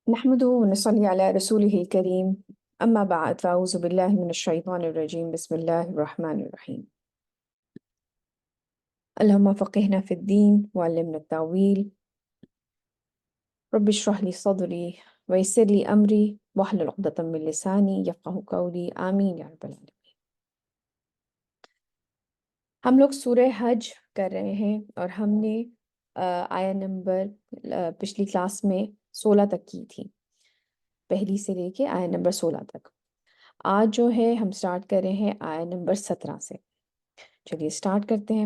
نحمده ونصلي على رسوله الكريم. أما بعد فأعوذ بالله من الشيطان الرجيم. بسم الله الرحمن الرحيم. اللهم فقهنا في الدين وعلمنا التأويل. رب اشرح لي صدري ويسر لي أمري واحلل عقدة من لساني يفقه قولي آمين يا رب العالمين. ہم لوگ سورہ حج کر رہے ہیں اور ہم نے آیا نمبر پچھلی کلاس میں 16 تک کی تھی، پہلی سے لے کے آیا نمبر 16 تک۔ آج جو ہے ہم سٹارٹ کر رہے ہیں آیا نمبر 17 سے۔ چلیے سٹارٹ کرتے ہیں۔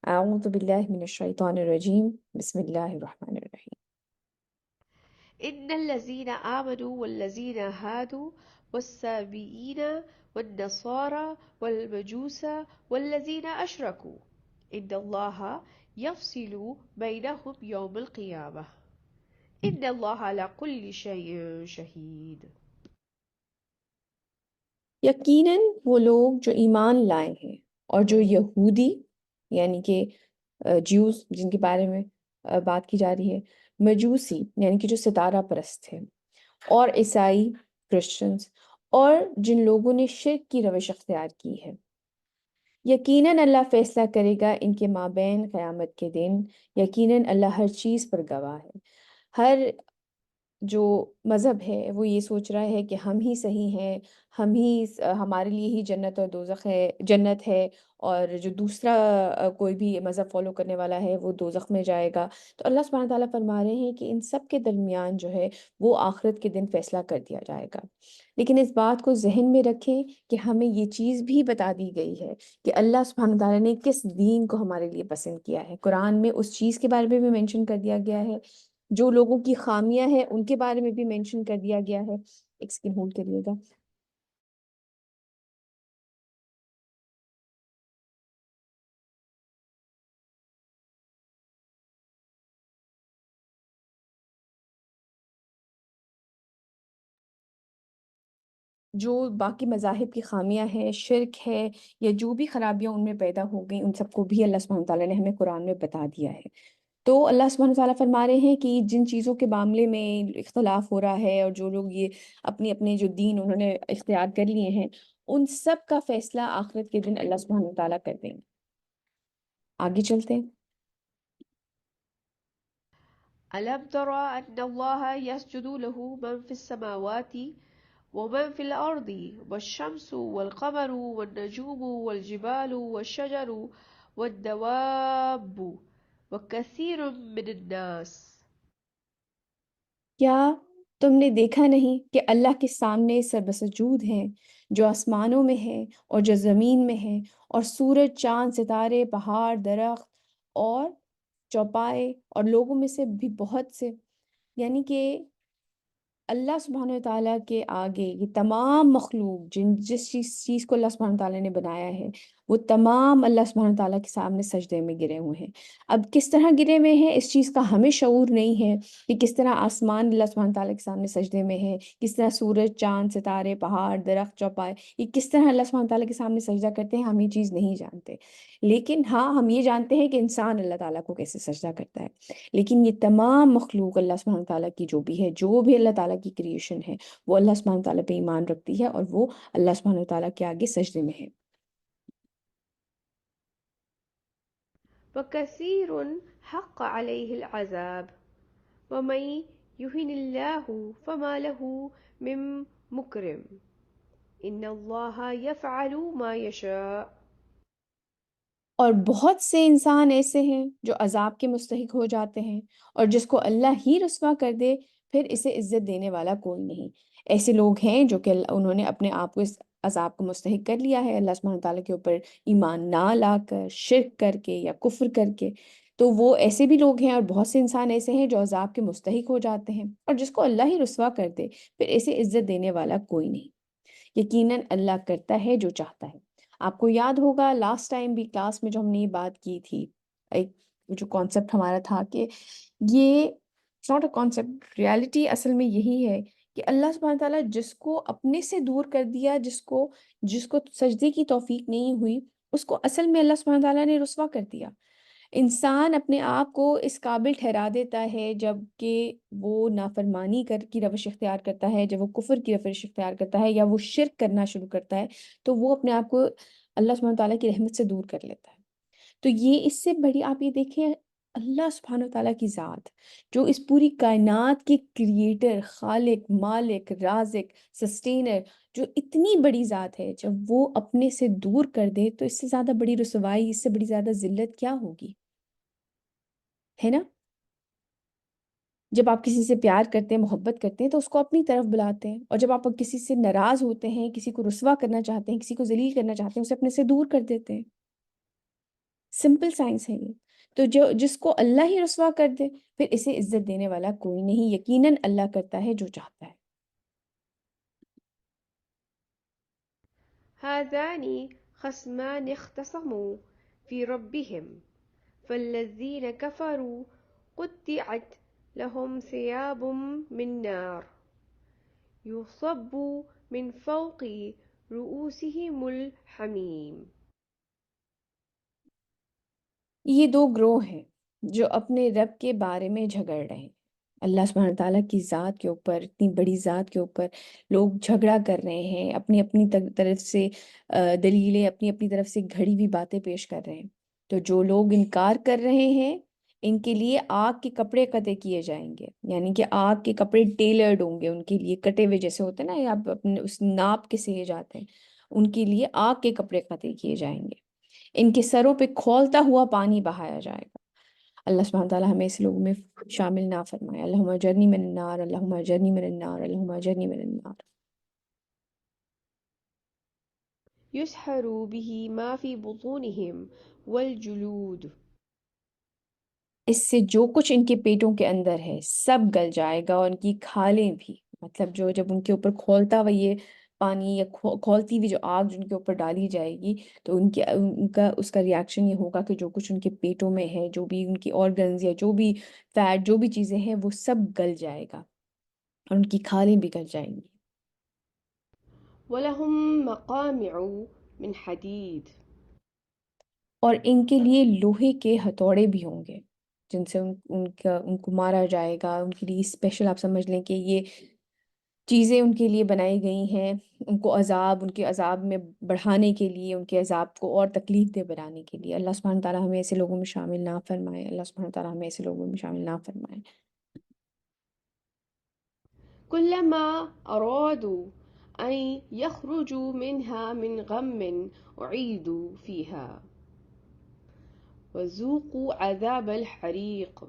اعوذ باللہ من الشیطان الرجیم، بسم اللہ الرحمن الرحیم۔ إن الذين آمنوا والذين هادوا والسابئين والنصارى والمجوس والذين أشركوا إن الله يفصل بينهم يوم القيامة إن الله على كل شيء شهيد۔ یقیناً وہ لوگ جو ایمان لائے ہیں اور جو یہودی یعنی کہ جیوز جن کے بارے میں بات کی جا رہی ہے، مجوسی یعنی کہ جو ستارہ پرست ہیں، اور عیسائی کرسچنز، اور جن لوگوں نے شرک کی روش اختیار کی ہے، یقیناً اللہ فیصلہ کرے گا ان کے مابین قیامت کے دن۔ یقیناً اللہ ہر چیز پر گواہ ہے۔ ہر جو مذہب ہے وہ یہ سوچ رہا ہے کہ ہم ہی صحیح ہیں، ہم ہی ہمارے لیے ہی جنت اور دوزخ ہے، جنت ہے، اور جو دوسرا کوئی بھی مذہب فالو کرنے والا ہے وہ دوزخ میں جائے گا۔ تو اللہ سبحانہ تعالیٰ فرما رہے ہیں کہ ان سب کے درمیان جو ہے وہ آخرت کے دن فیصلہ کر دیا جائے گا۔ لیکن اس بات کو ذہن میں رکھیں کہ ہمیں یہ چیز بھی بتا دی گئی ہے کہ اللہ سبحانہ تعالیٰ نے کس دین کو ہمارے لیے پسند کیا ہے۔ قرآن میں اس چیز کے بارے میں بھی مینشن کر دیا گیا ہے، جو لوگوں کی خامیاں ہیں ان کے بارے میں بھی مینشن کر دیا گیا ہے۔ ایک سیکنڈ ہولڈ کریے گا۔ جو باقی مذاہب کی خامیاں ہیں، شرک ہے، یا جو بھی خرابیاں ان میں پیدا ہو گئیں، ان سب کو بھی اللہ سبحانہ تعالیٰ نے ہمیں قرآن میں بتا دیا ہے۔ تو اللہ سبحانہ تعالیٰ فرما رہے ہیں کہ جن چیزوں کے معاملے میں اختلاف ہو رہا ہے، اور جو لوگ یہ اپنے اپنے جو دین انہوں نے اختیار کر لیے ہیں، ان سب کا فیصلہ آخرت کے دن اللہ سبحانہ تعالیٰ کر دیں گے۔ آگے چلتے ہیں۔ ألم تر أن الله يسجد له من في السماوات ومن في الأرض والشمس والقمر والنجوم والجبال والشجر والدواب وكثير من الناس۔ کیا تم نے دیکھا نہیں کہ اللہ کے سامنے سربسجود ہیں جو آسمانوں میں ہیں اور جو زمین میں ہیں، اور سورج، چاند، ستارے، پہاڑ، درخت اور چوپائے، اور لوگوں میں سے بھی بہت سے، یعنی کہ اللہ سبحانہ تعالیٰ کے آگے یہ تمام مخلوق جس چیز کو اللہ سبحانہ تعالیٰ نے بنایا ہے، وہ تمام اللہ سبحانہ تعالیٰ کے سامنے سجدے میں گرے ہوئے ہیں۔ اب کس طرح گرے ہوئے ہیں اس چیز کا ہمیں شعور نہیں ہے کہ کس طرح آسمان اللہ سبحانہ تعالیٰ کے سامنے سجدے میں ہے، کس طرح سورج، چاند، ستارے، پہاڑ، درخت، چوپائے یہ کس طرح اللہ سبحانہ تعالیٰ کے سامنے سجدہ کرتے ہیں، ہم یہ چیز نہیں جانتے۔ لیکن ہاں ہم یہ جانتے ہیں کہ انسان اللہ تعالیٰ کو کیسے سجدہ کرتا ہے۔ لیکن یہ تمام مخلوق اللہ سبحانہ تعالیٰ کی جو بھی ہے، جو بھی اللہ تعالیٰ کی کریشن ہے، وہ اللہ سبحانہ تعالیٰ پہ ایمان رکھتی ہے، اور وہ اللہ سبحانہ تعالیٰ کے آگے سجدے میں ہے۔ وكثير حق عليه العذاب ومن يهن الله فما له من مكرم إن الله يفعل ما يشاء۔ اور بہت سے انسان ایسے ہیں جو عذاب کے مستحق ہو جاتے ہیں، اور جس کو اللہ ہی رسوا کر دے پھر اسے عزت دینے والا کوئی نہیں۔ ایسے لوگ ہیں جو کہ انہوں نے اپنے آپ کو اس عذاب کو مستحق کر لیا ہے، اللہ سبحانہ تعالیٰ کے اوپر ایمان نہ لا کر، شرک کر کے یا کفر کر کے۔ تو وہ ایسے بھی لوگ ہیں، اور بہت سے انسان ایسے ہیں جو عذاب کے مستحق ہو جاتے ہیں، اور جس کو اللہ ہی رسوا کر دے پھر اسے عزت دینے والا کوئی نہیں۔ یقیناً اللہ کرتا ہے جو چاہتا ہے۔ آپ کو یاد ہوگا لاسٹ ٹائم بھی کلاس میں جو ہم نے یہ بات کی تھی، ایک جو کانسیپٹ ہمارا تھا کہ یہ ناٹ اے کانسیپٹ، ریالٹی اصل میں یہی ہے کہ اللہ سبحانہ تعالیٰ جس کو اپنے سے دور کر دیا، جس کو سجدے کی توفیق نہیں ہوئی، اس کو اصل میں اللہ سبحانہ تعالیٰ نے رسوا کر دیا۔ انسان اپنے آپ کو اس قابل ٹھہرا دیتا ہے جب کہ وہ نافرمانی کی روش اختیار کرتا ہے، جب وہ کفر کی روش اختیار کرتا ہے یا وہ شرک کرنا شروع کرتا ہے، تو وہ اپنے آپ کو اللہ سبحانہ وتعالیٰ کی رحمت سے دور کر لیتا ہے۔ تو یہ اس سے بڑی آپ یہ دیکھیں، اللہ سبحانہ وتعالیٰ کی ذات جو اس پوری کائنات کے کریٹر، خالق، مالک، رازق، سسٹینر، جو اتنی بڑی ذات ہے، جب وہ اپنے سے دور کر دے تو اس سے زیادہ بڑی رسوائی، اس سے بڑی زیادہ ذلت کیا ہوگی، ہے نا؟ جب آپ کسی سے پیار کرتے ہیں، محبت کرتے ہیں تو اس کو اپنی طرف بلاتے ہیں، اور جب آپ کسی سے ناراض ہوتے ہیں، کسی کو رسوا کرنا چاہتے ہیں، کسی کو ذلیل کرنا چاہتے ہیں، اسے اپنے سے دور کر دیتے ہیں۔ سمپل سائنس ہے یہ۔ تو جس کو اللہ ہی رسوا کر دے، پھر اسے عزت دینے والا کوئی نہیں، یقیناً اللہ کرتا ہے جو چاہتا ہے۔ هذان خصمان اختصموا في ربهم فالذين كفروا قطعت لهم ثياب من نار يصب من فوق رؤوسهم الحميم۔ یہ دو گروہ ہیں جو اپنے رب کے بارے میں جھگڑ رہے ہیں، اللہ سبحانہ تعالیٰ کی ذات کے اوپر، اتنی بڑی ذات کے اوپر لوگ جھگڑا کر رہے ہیں، اپنی اپنی طرف سے دلیلیں، اپنی اپنی طرف سے گھڑی ہوئی باتیں پیش کر رہے ہیں۔ تو جو لوگ انکار کر رہے ہیں، ان کے لیے آگ کے کپڑے قطع کیے جائیں گے، یعنی کہ آگ کے کپڑے ٹیلرڈ ہوں گے ان کے لیے، کٹے ہوئے جیسے ہوتے ہیں نا، یا آپ اپنے اس ناپ کے سیے جاتے ہیں، ان کے لیے آگ کے کپڑے قطع کیے جائیں گے، ان کے سروں پہ کھولتا ہوا پانی بہایا جائے گا۔ اللہ سبحانہ تعالیٰ ہمیں اس لوگوں میں شامل نہ فرمائے۔ اللہم اجرنی من النار، اللہم اجرنی من النار، اللہم اجرنی من النار۔ يسحر به ما في بطونهم والجلود۔ اس سے جو کچھ ان کے پیٹوں کے اندر ہے سب گل جائے گا، اور ان کی کھالیں بھی، مطلب جو جب ان کے اوپر کھولتا ہوا یہ پانی یا کھولتی ہوئی جو آگ جو ان کے اوپر ڈالی جائے گی، تو ان کا اس کا ریاکشن یہ ہوگا کہ جو کچھ ان کے پیٹوں میں ہے، جو بھی ان کی آرگنز یا جو بھی فیٹ، جو بھی چیزیں ہیں، وہ سب گل جائے گا اور ان کی کھالیں بھی گل جائیں گی۔ ولهم مقامع من حدید۔ اور ان کے لیے لوہے کے ہتھوڑے بھی ہوں گے جن سے ان کو مارا جائے گا۔ ان کے لیے اسپیشل آپ سمجھ لیں کہ یہ چیزیں ان کے لیے بنائی گئی ہیں، ان کو عذاب، ان کے عذاب میں بڑھانے کے لیے، ان کے عذاب کو اور تکلیف دہ بنانے کے لیے۔ اللہ سبحانہ تعالیٰ ہمیں ایسے لوگوں میں شامل نہ فرمائے، اللہ سبحانہ تعالیٰ ہمیں ایسے لوگوں میں شامل نہ فرمائے۔ كلما أرادوا أن يخرجوا منها من غم أعيدوا فيها وذوقوا عذاب الحريق۔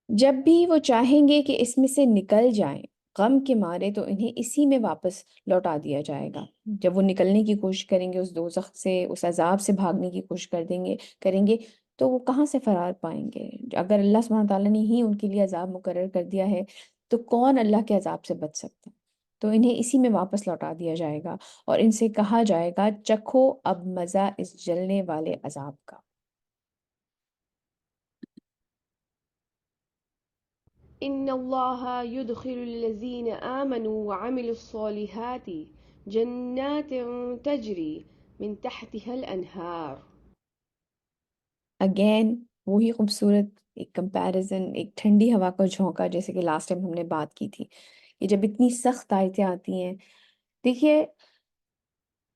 جب بھی وہ چاہیں گے کہ اس میں سے نکل جائیں غم کے مارے، تو انہیں اسی میں واپس لوٹا دیا جائے گا۔ جب وہ نکلنے کی کوشش کریں گے، اس دوزخ سے، اس عذاب سے بھاگنے کی کوشش کریں گے، تو وہ کہاں سے فرار پائیں گے؟ اگر اللہ سبحانہ تعالیٰ نے ہی ان کے لیے عذاب مقرر کر دیا ہے تو کون اللہ کے عذاب سے بچ سکتا ہے؟ تو انہیں اسی میں واپس لوٹا دیا جائے گا، اور ان سے کہا جائے گا چکھو اب مزہ اس جلنے والے عذاب کا۔ إن الله يدخل الذين آمنوا وعملوا الصالحات جنات تجري من تحتها الأنهار۔ اگین وہی خوبصورت ایک کمپیریزن، ایک ٹھنڈی ہوا کا جھونکا، جیسے کہ لاسٹ ٹائم ہم نے بات کی تھی کہ جب اتنی سخت آیتیں آتی ہیں، دیکھیے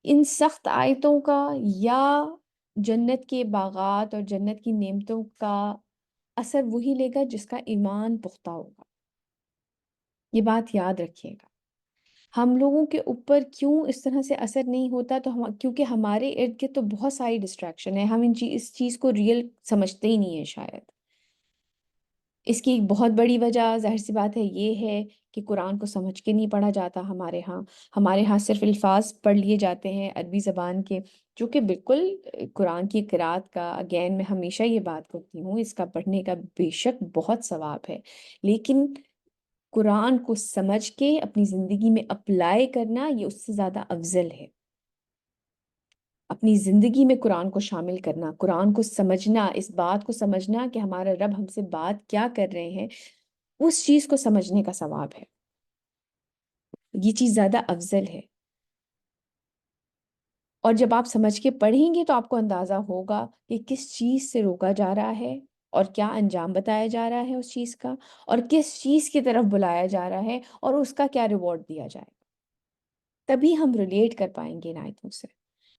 ان سخت آیتوں کا یا جنت کے باغات اور جنت کی نعمتوں کا اثر وہی لے گا جس کا ایمان پختہ ہوگا۔ یہ بات یاد رکھیے گا۔ ہم لوگوں کے اوپر کیوں اس طرح سے اثر نہیں ہوتا؟ تو کیونکہ ہمارے ارد گرد تو بہت ساری ڈسٹریکشن ہے، ہم اس چیز کو ریئل سمجھتے ہی نہیں ہیں شاید۔ اس کی ایک بہت بڑی وجہ ظاہر سی بات ہے یہ ہے کہ قرآن کو سمجھ کے نہیں پڑھا جاتا ہمارے ہاں صرف الفاظ پڑھ لیے جاتے ہیں عربی زبان کے، جو کہ بالکل قرآن کی قرأت کا، اگین میں ہمیشہ یہ بات کرتی ہوں، اس کا پڑھنے کا بے شک بہت ثواب ہے، لیکن قرآن کو سمجھ کے اپنی زندگی میں اپلائی کرنا یہ اس سے زیادہ افضل ہے۔ اپنی زندگی میں قرآن کو شامل کرنا، قرآن کو سمجھنا، اس بات کو سمجھنا کہ ہمارا رب ہم سے بات کیا کر رہے ہیں، اس چیز کو سمجھنے کا ثواب ہے، یہ چیز زیادہ افضل ہے۔ اور جب آپ سمجھ کے پڑھیں گے تو آپ کو اندازہ ہوگا کہ کس چیز سے روکا جا رہا ہے اور کیا انجام بتایا جا رہا ہے اس چیز کا، اور کس چیز کی طرف بلایا جا رہا ہے اور اس کا کیا ریوارڈ دیا جائے گا۔ تبھی ہم ریلیٹ کر پائیں گے ان آیتوں سے،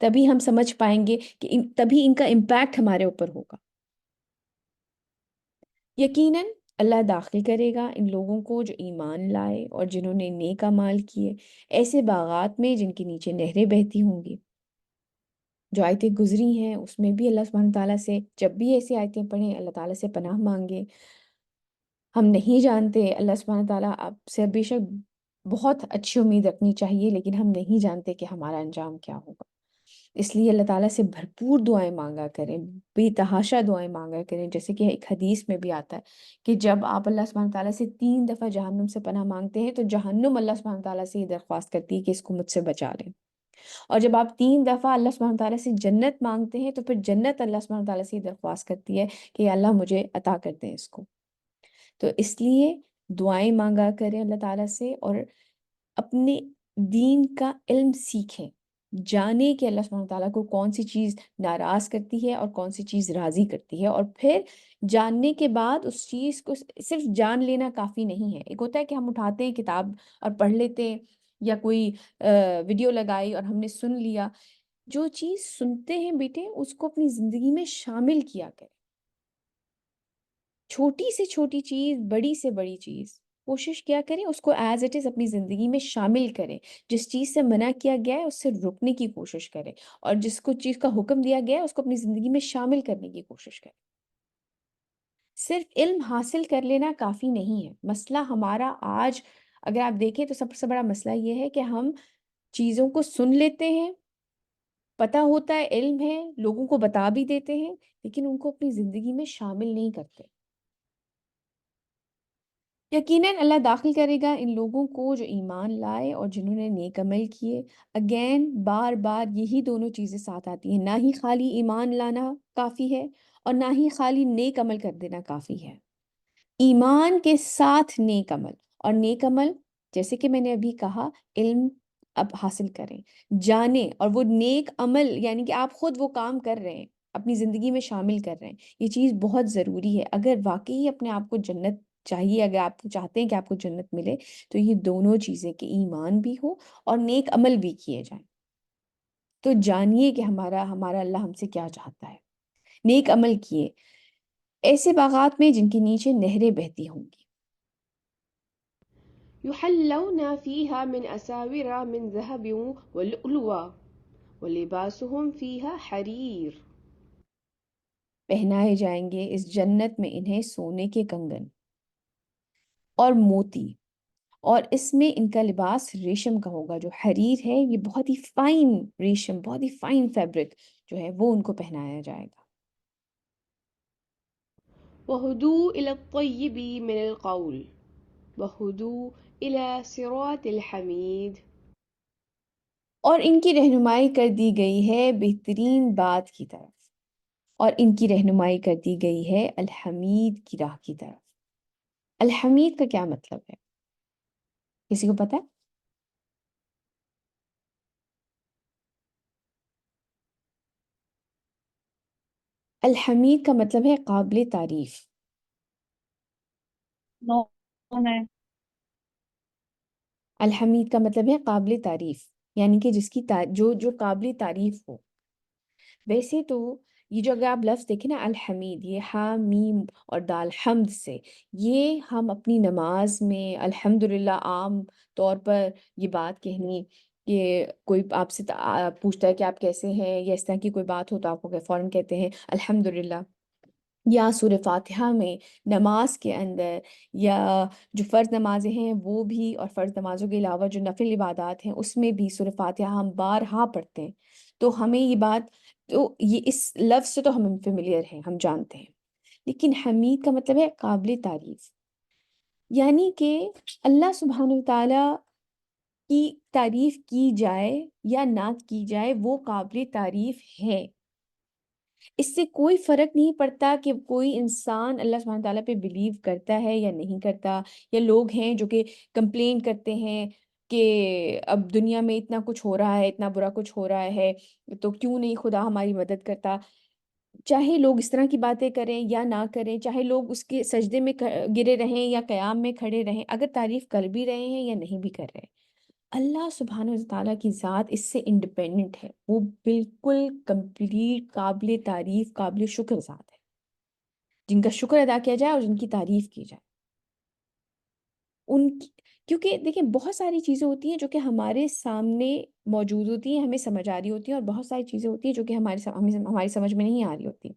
تبھی ہم سمجھ پائیں گے کہ تبھی ان کا امپیکٹ ہمارے اوپر ہوگا۔ یقیناً اللہ داخل کرے گا ان لوگوں کو جو ایمان لائے اور جنہوں نے نیک اعمال کیے ایسے باغات میں جن کے نیچے نہریں بہتی ہوں گی۔ جو آیتیں گزری ہیں اس میں بھی اللہ سبحانہ تعالیٰ سے جب بھی ایسی آیتیں پڑھیں اللہ تعالیٰ سے پناہ مانگے۔ ہم نہیں جانتے، اللہ سبحانہ تعالیٰ آپ سے بے شک بہت اچھی امید رکھنی چاہیے، لیکن ہم نہیں جانتے کہ ہمارا انجام کیا ہوگا۔ اس لیے اللہ تعالیٰ سے بھرپور دعائیں مانگا کریں، بے تحاشا دعائیں مانگا کریں، جیسے کہ ایک حدیث میں بھی آتا ہے کہ جب آپ اللہ سبحانہ تعالیٰ سے 3 دفعہ جہنم سے پناہ مانگتے ہیں تو جہنم اللہ سبحانہ تعالیٰ سے یہ درخواست کرتی ہے کہ اس کو مجھ سے بچا لیں، اور جب آپ 3 دفعہ اللہ سبحانہ تعالیٰ سے جنت مانگتے ہیں تو پھر جنت اللہ سبحانہ تعالیٰ سے یہ درخواست کرتی ہے کہ یا اللہ مجھے عطا کر دیں اس کو۔ تو اس لیے دعائیں مانگا کریں اللہ تعالیٰ سے، اور اپنے دین کا علم سیکھیں، جانیں کہ اللہ سبحانہ تعالیٰ کو کون سی چیز ناراض کرتی ہے اور کون سی چیز راضی کرتی ہے، اور پھر جاننے کے بعد اس چیز کو صرف جان لینا کافی نہیں ہے۔ ایک ہوتا ہے کہ ہم اٹھاتے ہیں کتاب اور پڑھ لیتے ہیں، یا کوئی ویڈیو لگائی اور ہم نے سن لیا۔ جو چیز سنتے ہیں بیٹے اس کو اپنی زندگی میں شامل کیا کریں، چھوٹی سے چھوٹی چیز، بڑی سے بڑی چیز، کوشش کیا کریں اس کو ایز اٹ از اپنی زندگی میں شامل کریں۔ جس چیز سے منع کیا گیا ہے اس سے رکنے کی کوشش کریں، اور جس کو چیز کا حکم دیا گیا ہے اس کو اپنی زندگی میں شامل کرنے کی کوشش کریں۔ صرف علم حاصل کر لینا کافی نہیں ہے۔ مسئلہ ہمارا آج اگر آپ دیکھیں تو سب سے بڑا مسئلہ یہ ہے کہ ہم چیزوں کو سن لیتے ہیں، پتہ ہوتا ہے، علم ہے، لوگوں کو بتا بھی دیتے ہیں، لیکن ان کو اپنی زندگی میں شامل نہیں کرتے۔ یقیناً اللہ داخل کرے گا ان لوگوں کو جو ایمان لائے اور جنہوں نے نیک عمل کیے۔ اگین بار بار یہی دونوں چیزیں ساتھ آتی ہیں، نہ ہی خالی ایمان لانا کافی ہے اور نہ ہی خالی نیک عمل کر دینا کافی ہے۔ ایمان کے ساتھ نیک عمل، اور نیک عمل جیسے کہ میں نے ابھی کہا، علم اب حاصل کریں، جانیں، اور وہ نیک عمل یعنی کہ آپ خود وہ کام کر رہے ہیں، اپنی زندگی میں شامل کر رہے ہیں۔ یہ چیز بہت ضروری ہے اگر واقعی اپنے آپ کو جنت چاہیے، اگر آپ چاہتے ہیں کہ آپ کو جنت ملے، تو یہ دونوں چیزیں کہ ایمان بھی ہو اور نیک عمل بھی کیے جائیں۔ تو جانیے کہ ہمارا اللہ ہم سے کیا چاہتا ہے، نیک عمل کیے ایسے باغات میں جن کے نیچے نہریں بہتی ہوں گی۔ يحلون فيها من أساور من ذهب ولؤلؤا ولباسهم فيها حرير۔ پہنائے جائیں گے اس جنت میں انہیں سونے کے کنگن اور موتی، اور اس میں ان کا لباس ریشم کا ہوگا۔ جو حریر ہے یہ بہت ہی فائن ریشم، بہت ہی فائن فیبرک جو ہے وہ ان کو پہنایا جائے گا۔ وهدوا إلى الطيب من القول وهدوا إلى صراط الحميد۔ اور ان کی رہنمائی کر دی گئی ہے بہترین بات کی طرف، اور ان کی رہنمائی کر دی گئی ہے الحمید کی راہ کی طرف۔ الحمید کا کیا مطلب ہے؟ کسی کو پتہ ہے؟ الحمید کا مطلب ہے قابل تعریف۔ نو ہے۔ الحمید کا مطلب ہے قابل تعریف، یعنی کہ جس کی جو قابل تعریف ہو۔ ویسے تو یہ جو اگر آپ لفظ دیکھیں نا الحمید، یہ ہا میم اور دال حمد سے، یہ ہم اپنی نماز میں الحمدللہ عام طور پر یہ بات کہنی کہ کوئی آپ سے پوچھتا ہے کہ آپ کیسے ہیں، یا اس طرح کی کوئی بات ہو تو آپ کو فوراً کہتے ہیں الحمدللہ، یا سورہ فاتحہ میں نماز کے اندر، یا جو فرض نمازیں ہیں وہ بھی، اور فرض نمازوں کے علاوہ جو نفل عبادات ہیں اس میں بھی سورہ فاتحہ ہم بارہا پڑھتے ہیں۔ تو ہمیں یہ بات، تو یہ اس لفظ سے تو ہم فیملیئر ہیں، ہم جانتے ہیں۔ لیکن حمید کا مطلب ہے قابل تعریف، یعنی کہ اللہ سبحانہ تعالیٰ کی تعریف کی جائے یا نہ کی جائے وہ قابل تعریف ہے۔ اس سے کوئی فرق نہیں پڑتا کہ کوئی انسان اللہ سبحانہ تعالیٰ پہ بلیو کرتا ہے یا نہیں کرتا، یا لوگ ہیں جو کہ کمپلین کرتے ہیں کہ اب دنیا میں اتنا کچھ ہو رہا ہے، اتنا برا کچھ ہو رہا ہے، تو کیوں نہیں خدا ہماری مدد کرتا؟ چاہے لوگ اس طرح کی باتیں کریں یا نہ کریں، چاہے لوگ اس کے سجدے میں گرے رہیں یا قیام میں کھڑے رہیں، اگر تعریف کر بھی رہے ہیں یا نہیں بھی کر رہے، اللہ سبحانہ و تعالیٰ کی ذات اس سے انڈیپینڈنٹ ہے، وہ بالکل کمپلیٹ قابل تعریف قابل شکر ذات ہے، جن کا شکر ادا کیا جائے اور جن کی تعریف کی جائے ان کی، کیونکہ دیکھیں بہت ساری چیزیں ہوتی ہیں جو کہ ہمارے سامنے موجود ہوتی ہیں، ہمیں سمجھ آ رہی ہوتی ہیں، اور بہت ساری چیزیں ہوتی ہیں جو کہ ہماری سمجھ میں نہیں آ رہی ہوتی۔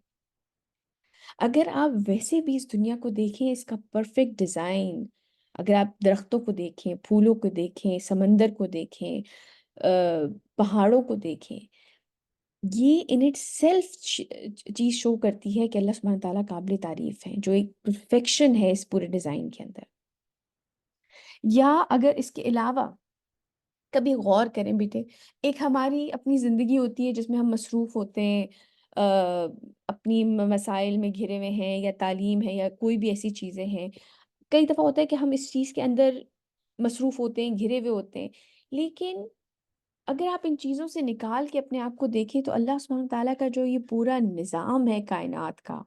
اگر آپ ویسے بھی اس دنیا کو دیکھیں، اس کا پرفیکٹ ڈیزائن، اگر آپ درختوں کو دیکھیں، پھولوں کو دیکھیں، سمندر کو دیکھیں، پہاڑوں کو دیکھیں، یہ ان اٹ سیلف چیز شو کرتی ہے کہ اللہ سبحانہ تعالیٰ قابل تعریف ہے، جو ایک پرفیکشن ہے اس پورے ڈیزائن کے اندر۔ یا اگر اس کے علاوہ کبھی غور کریں بیٹے، ایک ہماری اپنی زندگی ہوتی ہے جس میں ہم مصروف ہوتے ہیں، اپنی مسائل میں گھرے ہوئے ہیں، یا تعلیم ہے یا کوئی بھی ایسی چیزیں ہیں، کئی دفعہ ہوتا ہے کہ ہم اس چیز کے اندر مصروف ہوتے ہیں، گھرے ہوئے ہوتے ہیں، لیکن اگر آپ ان چیزوں سے نکال کے اپنے آپ کو دیکھیں تو اللہ سبحانہ تعالیٰ کا جو یہ پورا نظام ہے کائنات کا،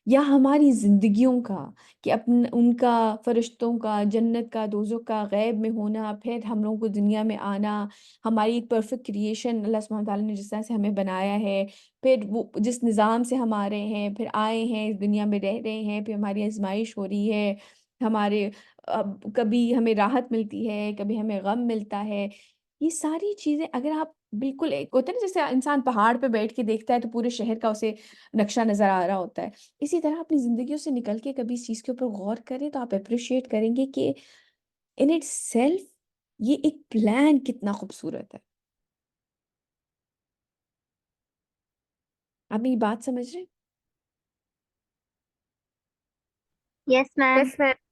یا ہماری زندگیوں کا، کہ ان کا، فرشتوں کا، جنت کا، دوزخ کا، غیب میں ہونا، پھر ہم لوگوں کو دنیا میں آنا، ہماری ایک پرفیکٹ کریشن اللہ سبحانہ تعالیٰ نے جس طرح سے ہمیں بنایا ہے، پھر وہ جس نظام سے ہم آ رہے ہیں، پھر آئے ہیں اس دنیا میں رہ رہے ہیں، پھر ہماری آزمائش ہو رہی ہے، ہمارے اب کبھی ہمیں راحت ملتی ہے، کبھی ہمیں غم ملتا ہے، یہ ساری چیزیں اگر آپ بالکل، ایک ہوتا ہے نا جیسے انسان پہاڑ پہ بیٹھ کے دیکھتا ہے تو پورے شہر کا اسے نقشہ نظر آ رہا ہوتا ہے، اسی طرح اپنی زندگیوں سے نکل کے کبھی اس چیز کے اوپر غور کریں تو آپ اپریشیٹ کریں گے کہ ان اٹ سیلف یہ ایک پلان کتنا خوبصورت ہے۔ آپ میری بات سمجھ رہے ہیں؟ Yes, ma'am. یس میم۔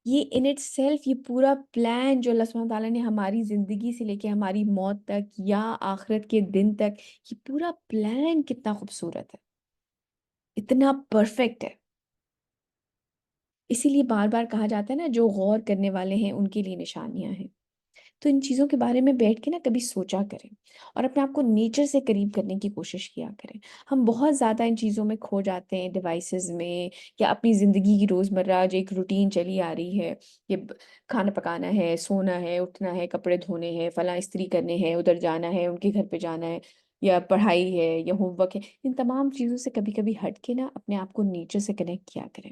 یہ ان اٹ سیلف یہ پورا پلان جو اللہ سبحانہ تعالیٰ نے ہماری زندگی سے لے کے ہماری موت تک یا آخرت کے دن تک، یہ پورا پلان کتنا خوبصورت ہے، اتنا پرفیکٹ ہے۔ اسی لیے بار بار کہا جاتا ہے نا، جو غور کرنے والے ہیں ان کے لیے نشانیاں ہیں۔ تو ان چیزوں کے بارے میں بیٹھ کے نا کبھی سوچا کریں، اور اپنے آپ کو نیچر سے قریب کرنے کی کوشش کیا کریں۔ ہم بہت زیادہ ان چیزوں میں کھو جاتے ہیں، ڈیوائسز میں، یا اپنی زندگی کی روزمرہ جو ایک روٹین چلی آ رہی ہے، کہ کھانا پکانا ہے، سونا ہے، اٹھنا ہے، کپڑے دھونے ہیں، فلاں استری کرنے ہیں، ادھر جانا ہے، ان کے گھر پہ جانا ہے، یا پڑھائی ہے، یا ہوم ورک ہے، ان تمام چیزوں سے کبھی کبھی ہٹ کے نا اپنے آپ کو نیچر سے کنیکٹ کیا کریں۔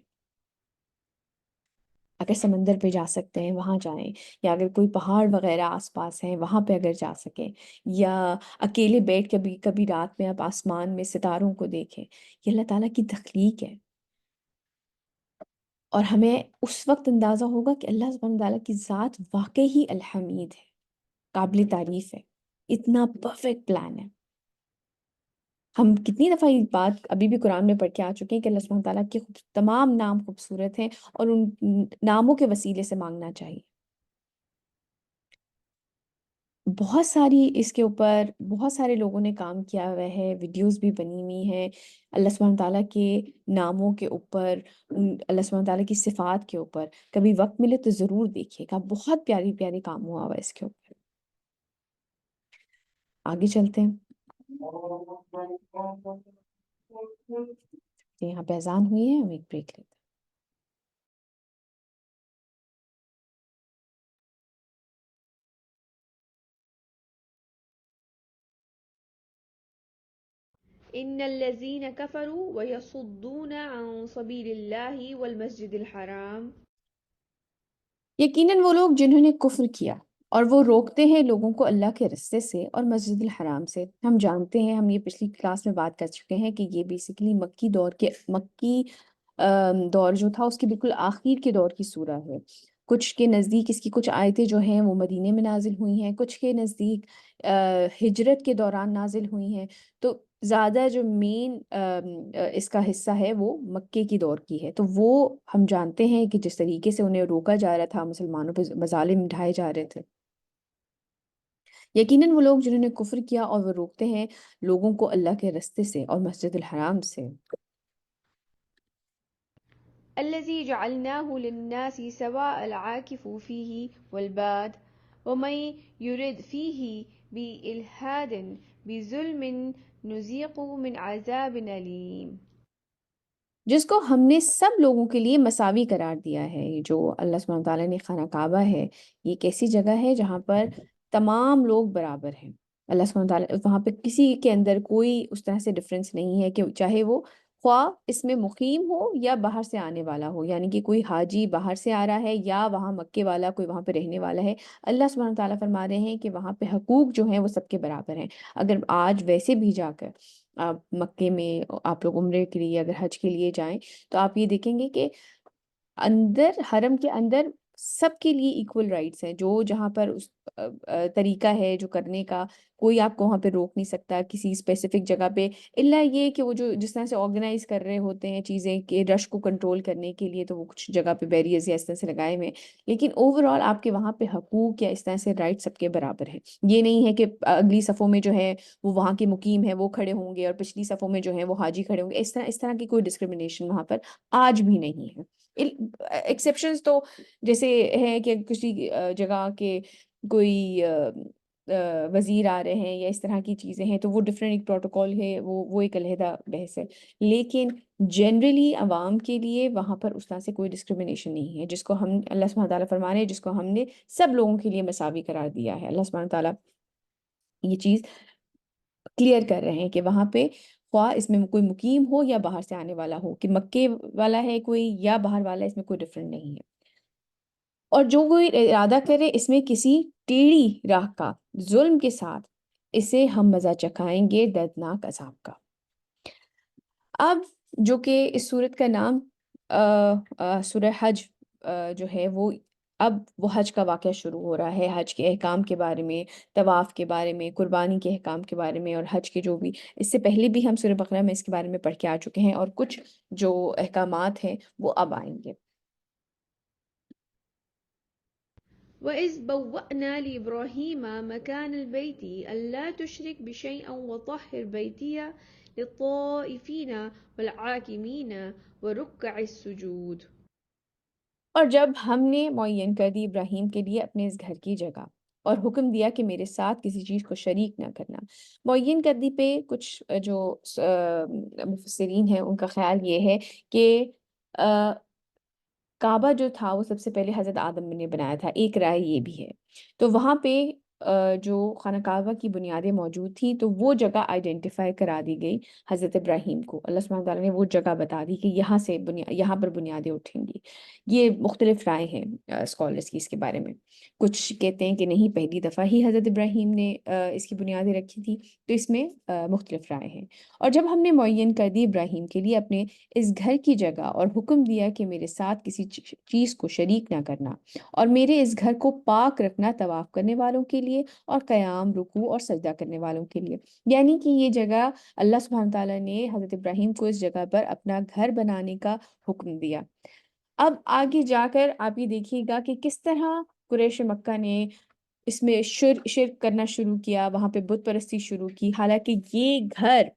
اگر سمندر پہ جا سکتے ہیں وہاں جائیں، یا اگر کوئی پہاڑ وغیرہ آس پاس ہیں وہاں پہ اگر جا سکیں، یا اکیلے بیٹھ کے بھی کبھی رات میں آپ آسمان میں ستاروں کو دیکھیں، یہ اللہ تعالیٰ کی تخلیق ہے، اور ہمیں اس وقت اندازہ ہوگا کہ اللہ سبحانہ تعالیٰ کی ذات واقعی ہی الحمید ہے، قابل تعریف ہے، اتنا پرفیکٹ پلان ہے۔ ہم کتنی دفعہ یہ بات ابھی بھی قرآن میں پڑھ کے آ چکے ہیں کہ اللہ سبحانہ تعالیٰ کے تمام نام خوبصورت ہیں، اور ان ناموں کے وسیلے سے مانگنا چاہیے۔ بہت ساری اس کے اوپر بہت سارے لوگوں نے کام کیا ہوا ہے، ویڈیوز بھی بنی ہوئی ہیں اللہ سبحانہ تعالیٰ کے ناموں کے اوپر، اللہ سبحانہ تعالیٰ کی صفات کے اوپر، کبھی وقت ملے تو ضرور دیکھیے گا، بہت پیاری پیاری کام ہوا ہوا ہے اس کے اوپر۔ آگے چلتے ہیں، یہاں پہ اذان ہوئی ہے، ہم ایک بریک لیتے ہیں۔ إن الذين كفروا ويصدون عن سبيل الله والمسجد الحرام یقیناً وہ لوگ جنہوں نے کفر کیا اور وہ روکتے ہیں لوگوں کو اللہ کے رستے سے اور مسجد الحرام سے، ہم جانتے ہیں، ہم یہ پچھلی کلاس میں بات کر چکے ہیں کہ یہ بیسیکلی مکی دور جو تھا اس کی بالکل آخر کے دور کی سورہ ہے۔ کچھ کے نزدیک اس کی کچھ آیتیں جو ہیں وہ مدینے میں نازل ہوئی ہیں، کچھ کے نزدیک ہجرت کے دوران نازل ہوئی ہیں، تو زیادہ جو مین اس کا حصہ ہے وہ مکے کی دور کی ہے۔ تو وہ ہم جانتے ہیں کہ جس طریقے سے انہیں روکا جا رہا تھا، مسلمانوں پہ مظالم ڈھائے جا رہے تھے، یقیناً وہ لوگ جنہوں نے کفر کیا اور وہ روکتے ہیں لوگوں کو اللہ کے رستے سے اور مسجد الحرام سے، الذي جعلناه للناس سواء العاكف فيه والباد ومن يرد فيه بإلحاد بظلم نذيقه من عذاب أليم. جس کو ہم نے سب لوگوں کے لیے مساوی قرار دیا ہے. یہ جو اللہ سبحانہ تعالیٰ نے خانہ کعبہ ہے، یہ ایک ایسی جگہ ہے جہاں پر تمام لوگ برابر ہیں. اللہ سبحانہ تعالیٰ وہاں پہ کسی کے اندر کوئی اس طرح سے ڈفرینس نہیں ہے کہ چاہے وہ خواہ اس میں مقیم ہو یا باہر سے آنے والا ہو، یعنی کہ کوئی حاجی باہر سے آ رہا ہے یا وہاں مکے والا کوئی وہاں پہ رہنے والا ہے. اللہ سبحانہ تعالیٰ فرما رہے ہیں کہ وہاں پہ حقوق جو ہیں وہ سب کے برابر ہیں. اگر آج ویسے بھی جا کر آپ مکے میں آپ لوگ عمرے کے لیے اگر حج کے لیے جائیں تو آپ یہ دیکھیں گے کہ اندر حرم کے اندر سب کے لیے ایکول رائٹس ہیں. جو جہاں پر اس طریقہ ہے جو کرنے کا، کوئی آپ کو وہاں پہ روک نہیں سکتا کسی اسپیسیفک جگہ پہ، الا یہ کہ وہ جو جس طرح سے آرگنائز کر رہے ہوتے ہیں چیزیں کہ رش کو کنٹرول کرنے کے لیے، تو وہ کچھ جگہ پہ بیریئرز یا اس طرح سے لگائے ہوئے ہیں. لیکن اوور آل آپ کے وہاں پہ حقوق یا اس طرح سے رائٹ سب کے برابر ہیں. یہ نہیں ہے کہ اگلی صفوں میں جو ہے وہ وہاں کے مقیم ہے وہ کھڑے ہوں گے اور پچھلی صفوں میں جو ہے وہ حاجی کھڑے ہوں گے. اس طرح کی کوئی ڈسکرمنیشن وہاں پر آج بھی نہیں ہے. ایکسیپشنز تو جیسے ہے کہ کسی جگہ کے کوئی وزیر آ رہے ہیں یا اس طرح کی چیزیں ہیں تو وہ ڈفرینٹ ایک پروٹوکول ہے، وہ ایک علیحدہ بحث ہے. لیکن جنرلی عوام کے لیے وہاں پر اس طرح سے کوئی ڈسکرمنیشن نہیں ہے، جس کو ہم اللہ سبحانہ تعالیٰ فرما رہے ہیں، جس کو ہم نے سب لوگوں کے لیے مساوی قرار دیا ہے. اللہ سبحانہ تعالیٰ یہ چیز کلیئر کر رہے ہیں کہ وہاں پہ خواہ اس میں کوئی مقیم ہو یا باہر سے آنے والا ہو، کہ مکے والا ہے کوئی یا باہر والا ہے، اس میں کوئی ڈفرینٹ نہیں ہے. اور جو کوئی ارادہ کرے اس میں کسی ٹیڑھی راہ کا ظلم کے ساتھ، اسے ہم مزہ چکھائیں گے دردناک عذاب کا. اب جو کہ اس صورت کا نام سورہ حج جو ہے وہ حج کا واقعہ شروع ہو رہا ہے. حج کے احکام کے بارے میں، طواف کے بارے میں، قربانی کے احکام کے بارے میں، اور حج کے جو بھی اس سے پہلے بھی ہم سورہ بقرہ میں اس کے بارے میں پڑھ کے آ چکے ہیں، اور کچھ جو احکامات ہیں وہ اب آئیں گے. وإذ بوأنا لإبراهيم مكان البيت ألا تشرك بشيئا وطهر بيتي للطائفين والعاكفين وركع السجود. اور جب ہم نے معین کر دی ابراہیم کے لیے اپنے اس گھر کی جگہ اور حکم دیا کہ میرے ساتھ کسی چیز کو شریک نہ کرنا. معین کر دی پہ کچھ جو مفسرین ہیں ان کا خیال یہ ہے کہ کعبہ جو تھا وہ سب سے پہلے حضرت آدم نے بنایا تھا. ایک رائے یہ بھی ہے. تو وہاں پہ جو خانہ کعبہ کی بنیادیں موجود تھیں تو وہ جگہ آئیڈینٹیفائی کرا دی گئی حضرت ابراہیم کو. اللہ سبحانہ تعالیٰ نے وہ جگہ بتا دی کہ یہاں پر بنیادیں اٹھیں گی. یہ مختلف رائے ہیں اسکالرس کی اس کے بارے میں. کچھ کہتے ہیں کہ نہیں، پہلی دفعہ ہی حضرت ابراہیم نے اس کی بنیادیں رکھی تھی. تو اس میں مختلف رائے ہیں. اور جب ہم نے معین کر دی ابراہیم کے لیے اپنے اس گھر کی جگہ اور حکم دیا کہ میرے ساتھ کسی چیز کو شریک نہ کرنا، اور میرے اس گھر کو پاک رکھنا طواف کرنے والوں کے لیے اور قیام، رکوع اور سجدہ کرنے والوں کے لیے. یعنی کہ یہ جگہ اللہ سبحانہ تعالیٰ نے حضرت ابراہیم کو اس جگہ پر اپنا گھر بنانے کا حکم دیا. اب آگے جا کر آپ یہ دیکھیے گا کہ کس طرح قریش مکہ نے اس میں شرک کرنا شروع کیا، وہاں پہ بت پرستی شروع کی. حالانکہ یہ گھر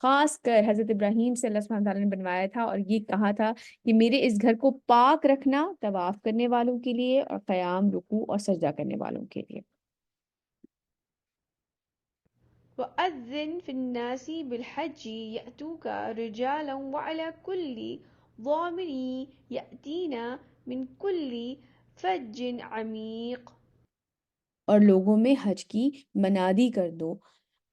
خاص کر حضرت ابراہیم سے اللہ سبحانہ تعالیٰ نے بنوایا تھا، اور یہ کہا تھا کہ میرے اس گھر کو پاک رکھنا طواف کرنے والوں کے لیے اور قیام، رکوع اور سجدہ کرنے والوں کے لیے. وأذن في الناس بالحج يأتوك رجالا وعلى كل ضامر يأتين من كل فج عميق. اور لوگوں میں حج کی منادی کر دو،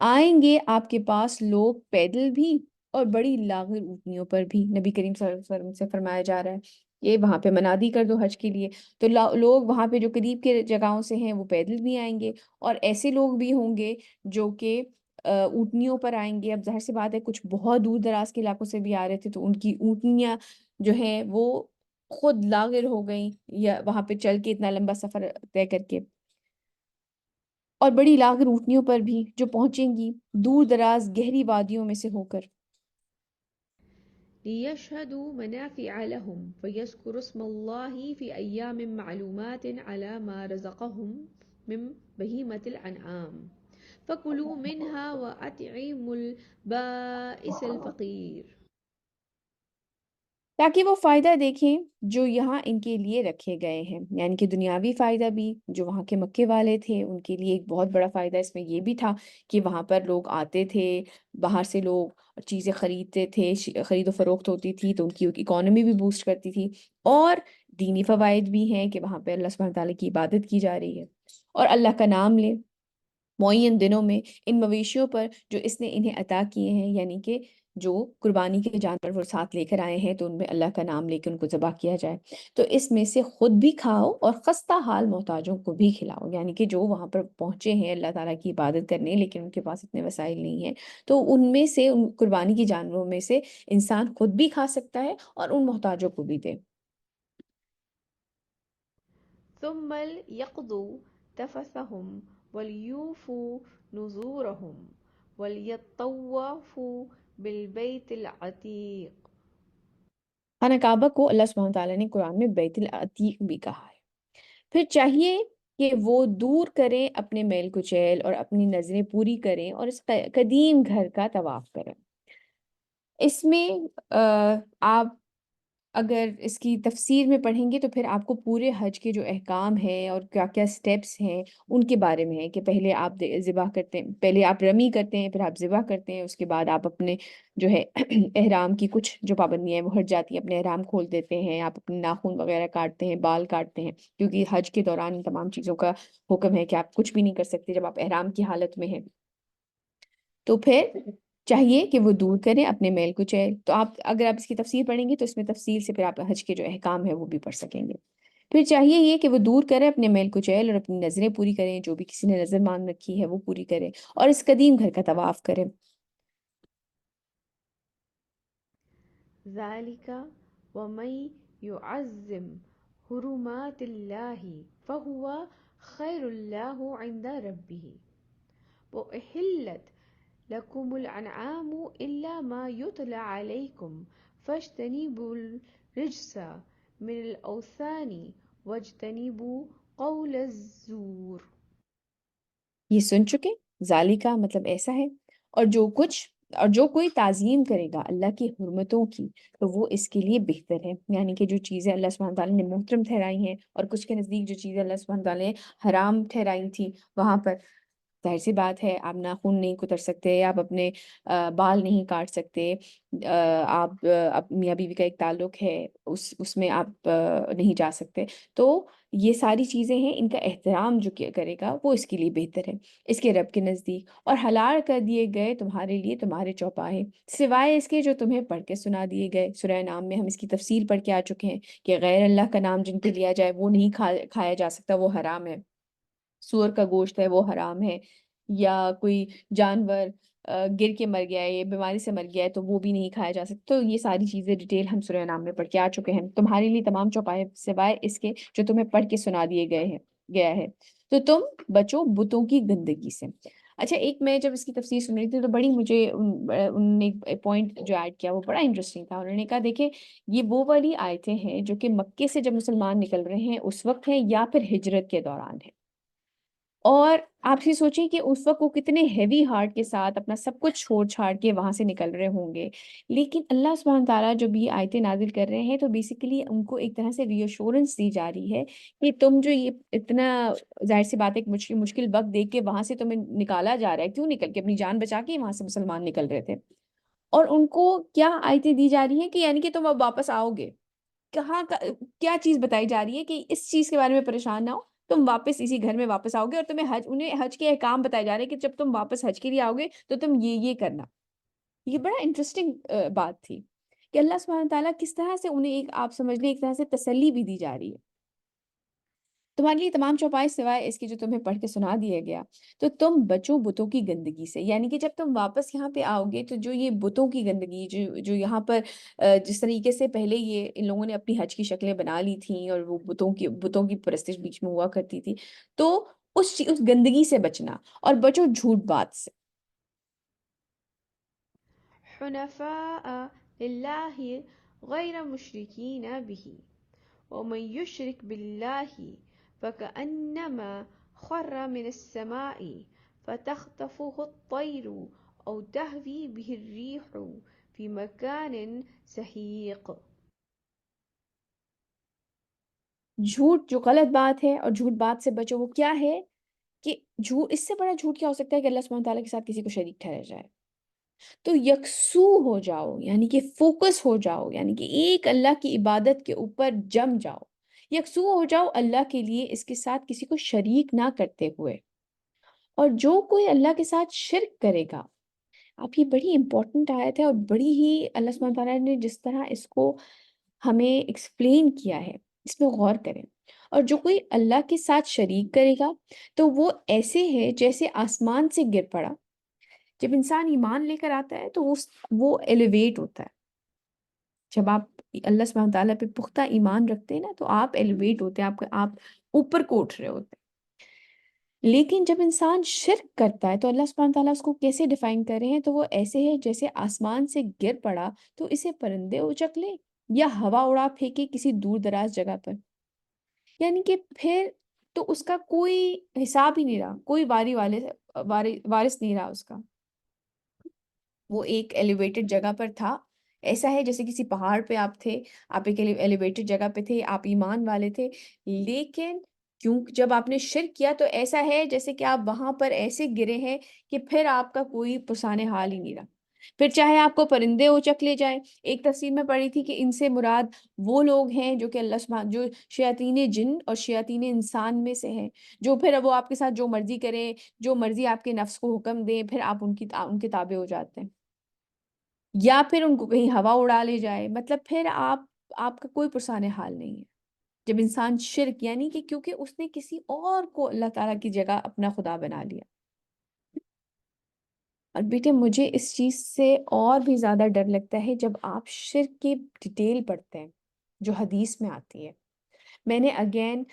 آئیں گے آپ کے پاس لوگ پیدل بھی اور بڑی لاغر اونٹنیوں پر بھی. نبی کریم صلی اللہ علیہ وسلم سے فرمایا جا رہا ہے کہ وہاں پہ منادی کر دو حج کے لیے. تو لوگ وہاں پہ جو قریب کے جگہوں سے ہیں وہ پیدل بھی آئیں گے، اور ایسے لوگ بھی ہوں گے جو کہ اونٹنیوں پر آئیں گے. اب ظاہر سی بات ہے کچھ بہت دور دراز کے علاقوں سے بھی آ رہے تھے تو ان کی اونٹنیاں جو ہیں وہ خود لاغر ہو گئیں، یا وہاں پہ چل کے اتنا لمبا سفر طے کر کے. اور بڑی لاغر اونٹنیوں پر بھی جو پہنچیں گی دور دراز گہری وادیوں میں سے ہو کر. ليشهدوا منافع لهم ويذكروا اسم الله في أيام معلومات على ما رزقهم من بهيمة الأنعام فكلوا منها وأطعموا البائس الفقير. تاکہ وہ فائدہ دیکھیں جو یہاں ان کے لیے رکھے گئے ہیں، یعنی کہ دنیاوی فائدہ بھی جو وہاں کے مکے والے تھے ان کے لیے ایک بہت بڑا فائدہ اس میں یہ بھی تھا کہ وہاں پر لوگ آتے تھے، باہر سے لوگ چیزیں خریدتے تھے، خرید و فروخت ہوتی تھی تو ان کی اکانومی بھی بوسٹ کرتی تھی، اور دینی فوائد بھی ہیں کہ وہاں پہ اللہ سبحانہ تعالیٰ کی عبادت کی جا رہی ہے اور اللہ کا نام لیں معین دنوں میں ان مویشیوں پر جو اس نے انہیں عطا کیے ہیں، یعنی کہ جو قربانی کے جانور وہ ساتھ لے کر آئے ہیں تو ان میں اللہ کا نام لے کے ان کو ذبح کیا جائے، تو اس میں سے خود بھی کھاؤ اور خستہ حال محتاجوں کو بھی کھلاؤ، یعنی کہ جو وہاں پر پہنچے ہیں اللہ تعالیٰ کی عبادت کرنے لیکن ان کے پاس اتنے وسائل نہیں ہیں، تو ان میں سے ان قربانی کے جانوروں میں سے انسان خود بھی کھا سکتا ہے اور ان محتاجوں کو بھی دے۔ ثم ليقضوا تفثهم وليوفوا نذورهم وليطوفوا بالبيت العتيق۔ خانہ کعبہ کو اللہ سبحانہ تعالیٰ نے قرآن میں بیت العتیق بھی کہا ہے۔ پھر چاہیے کہ وہ دور کریں اپنے میل کچیل اور اپنی نظریں پوری کریں اور اس قدیم گھر کا طواف کریں۔ اس میں آپ اگر اس کی تفسیر میں پڑھیں گے تو پھر آپ کو پورے حج کے جو احکام ہیں اور کیا کیا سٹیپس ہیں ان کے بارے میں ہے کہ پہلے آپ ذبح کرتے ہیں، پہلے آپ رمی کرتے ہیں، پھر آپ ذبح کرتے ہیں، اس کے بعد آپ اپنے جو ہے احرام کی کچھ جو پابندیاں ہیں وہ ہٹ جاتی ہیں، اپنے احرام کھول دیتے ہیں، آپ اپنے ناخن وغیرہ کاٹتے ہیں، بال کاٹتے ہیں، کیونکہ حج کے دوران ان تمام چیزوں کا حکم ہے کہ آپ کچھ بھی نہیں کر سکتے جب آپ احرام کی حالت میں ہیں۔ تو پھر چاہیے کہ وہ دور کریں اپنے میل کچیل، تو آپ اگر آپ اس کی تفسیر پڑھیں گے تو اس میں تفصیل سے پھر آپ حج کے جو احکام ہے وہ بھی پڑھ سکیں گے۔ پھر چاہیے یہ کہ وہ دور کریں اپنے میل کچیل اور اپنی نظریں پوری کریں، جو بھی کسی نے نظر مان رکھی ہے وہ پوری کریں اور اس قدیم گھر کا طواف کریں۔ ذلك ومن يعظم حرمات الله فهو خير له عند ربه وأحلت لكم الأنعام إلا ما يتلى عليكم فاجتنبوا الرجس من الأوثان واجتنبوا قول الزور۔ یہ سن چکے؟ ذالکا مطلب ایسا ہے، اور جو کوئی تعظیم کرے گا اللہ کی حرمتوں کی تو وہ اس کے لیے بہتر ہے، یعنی کہ جو چیزیں اللہ سبحانہ تعالیٰ نے محترم ٹھہرائی ہیں اور کچھ کے نزدیک جو چیزیں اللہ سبحانہ تعالیٰ نے حرام ٹھہرائی تھی وہاں پر ظاہر سی بات ہے آپ ناخن نہیں کتر سکتے، آپ اپنے بال نہیں کاٹ سکتے، آپ میاں بیوی کا ایک تعلق ہے اس میں آپ نہیں جا سکتے، تو یہ ساری چیزیں ہیں، ان کا احترام جو کرے گا وہ اس کے لیے بہتر ہے اس کے رب کے نزدیک، اور حلال کر دیے گئے تمہارے لیے تمہارے چوپائے سوائے اس کے جو تمہیں پڑھ کے سنا دیے گئے۔ سورہ نام میں ہم اس کی تفصیل پڑھ کے آ چکے ہیں کہ غیر اللہ کا نام جن پہ لیا جائے وہ نہیں کھایا جا سکتا، وہ حرام ہے، سور کا گوشت ہے وہ حرام ہے، یا کوئی جانور گر کے مر گیا ہے یا بیماری سے مر گیا ہے تو وہ بھی نہیں کھایا جا سکتا، تو یہ ساری چیزیں ڈیٹیل ہم سورہ نام میں پڑھ کے آ چکے ہیں، تمہارے لیے تمام چوپائے سوائے اس کے جو تمہیں پڑھ کے سنا دیے گیا ہے، تو تم بچو بتوں کی گندگی سے۔ اچھا، ایک میں جب اس کی تفسیر سن رہی تھی تو بڑی مجھے انہوں نے ایک پوائنٹ جو ایڈ کیا وہ بڑا انٹرسٹنگ تھا، انہوں نے کہا دیکھیں یہ وہ والی آیتیں ہیں جو کہ مکے سے جب مسلمان نکل رہے ہیں اس وقت ہیں یا پھر ہجرت کے دوران ہے، اور آپ سے سوچیں کہ اس وقت وہ کتنے ہیوی ہارٹ کے ساتھ اپنا سب کچھ چھوڑ چھاڑ کے وہاں سے نکل رہے ہوں گے، لیکن اللہ سبحانہ تعالیٰ جب یہ آیتیں نازل کر رہے ہیں تو بیسیکلی ان کو ایک طرح سے ری ایشورنس دی جا رہی ہے کہ تم جو یہ اتنا ظاہر سی بات ہے ایک مشکل وقت دیکھ کے وہاں سے تمہیں نکالا جا رہا ہے، کیوں نکل کے اپنی جان بچا کے وہاں سے مسلمان نکل رہے تھے، اور ان کو کیا آیتیں دی جا رہی ہیں کہ یعنی کہ تم اب واپس آؤ گے، کیا چیز بتائی جا رہی ہے کہ اس چیز کے بارے میں پریشان نہ ہو، تم واپس اسی گھر میں واپس آؤ گے، اور تمہیں انہیں حج کے احکام بتائے جا رہے ہیں کہ جب تم واپس حج کے لیے آؤ گے تو تم یہ کرنا۔ یہ بڑا انٹرسٹنگ بات تھی کہ اللہ سبحانہ تعالیٰ کس طرح سے انہیں ایک آپ سمجھ لیں ایک طرح سے تسلی بھی دی جا رہی ہے، تمہارے لیے تمام چوپائے سوائے اس کی جو تمہیں پڑھ کے سنا دیا گیا، تو تم بچو بتوں کی گندگی سے، یعنی کہ جب تم واپس یہاں پہ آؤ گے تو جو یہ بتوں کی گندگی جو یہاں پر جس طریقے سے پہلے یہ ان لوگوں نے اپنی حج کی شکلیں بنا لی تھیں اور وہ بتوں کی پرستش بیچ میں ہوا کرتی تھی، تو اس گندگی سے بچنا اور بچو جھوٹ بات سے۔ حنفاء لله غير مشركين به ومن يشرك بالله فكأنما خر من السماء فتخطفه الطير أو تهوي به الريح في مكان سحيق۔ جھوٹ جو غلط بات ہے اور جھوٹ بات سے بچو، وہ کیا ہے کہ جھوٹ، اس سے بڑا جھوٹ کیا ہو سکتا ہے کہ اللہ سبحانہ تعالیٰ کے ساتھ کسی کو شریک ٹھہر جائے. تو یکسو ہو جاؤ، یعنی کہ فوکس ہو جاؤ، یعنی کہ ایک اللہ کی عبادت کے اوپر جم جاؤ، یکسو ہو جاؤ اللہ کے لیے، اس کے ساتھ کسی کو شریک نہ کرتے ہوئے. اور جو کوئی اللہ کے ساتھ شرک کرے گا، آپ یہ بڑی امپورٹنٹ آیت ہے، اور بڑی ہی اللہ سبحانہ تعالیٰ نے جس طرح اس کو ہمیں ایکسپلین کیا ہے، اس میں غور کریں. اور جو کوئی اللہ کے ساتھ شریک کرے گا تو وہ ایسے ہے جیسے آسمان سے گر پڑا. جب انسان ایمان لے کر آتا ہے تو وہ ایلیویٹ ہوتا ہے. جب آپ اللہ سبحانہ تعالیٰ پہ پختہ ایمان رکھتے ہیں نا تو آپ ایلیویٹ ہوتے ہیں، آپ اوپر کو اٹھ رہے ہوتے ہیں. لیکن جب انسان شرک کرتا ہے تو اللہ سبحانہ تعالیٰ اس کو کیسے ڈیفائن کر رہے ہیں؟ تو وہ ایسے ہے جیسے آسمان سے گر پڑا تو اسے پرندے اچک لے یا ہوا اڑا پھینکے کسی دور دراز جگہ پر. یعنی کہ پھر تو اس کا کوئی حساب ہی نہیں رہا، کوئی وارث نہیں رہا اس کا. وہ ایک ایلیویٹڈ جگہ پر تھا. ایسا ہے جیسے کسی پہاڑ پہ آپ تھے، آپ ایک ایلیویٹڈ جگہ پہ تھے، آپ ایمان والے تھے، لیکن جب آپ نے شرک کیا تو ایسا ہے جیسے کہ آپ وہاں پر ایسے گرے ہیں کہ پھر آپ کا کوئی پرسان حال ہی نہیں رہا. پھر چاہے آپ کو پرندے اچک لے جائیں. ایک تفسیر میں پڑھی تھی کہ ان سے مراد وہ لوگ ہیں جو کہ جو شیاطین جن اور شیاطین انسان میں سے ہیں، جو پھر اب وہ آپ کے ساتھ جو مرضی کریں، جو مرضی آپ کے نفس کو حکم دیں، پھر آپ ان کے تابع ہو جاتے ہیں. یا پھر ان کو کہیں ہوا اڑا لے جائے، مطلب پھر آپ کا کوئی پرسان حال نہیں ہے. جب انسان شرک، یعنی کہ کیونکہ اس نے کسی اور کو اللہ تعالیٰ کی جگہ اپنا خدا بنا لیا. اور بیٹے مجھے اس چیز سے اور بھی زیادہ ڈر لگتا ہے جب آپ شرک کی ڈیٹیل پڑھتے ہیں جو حدیث میں آتی ہے. میں نے اگین،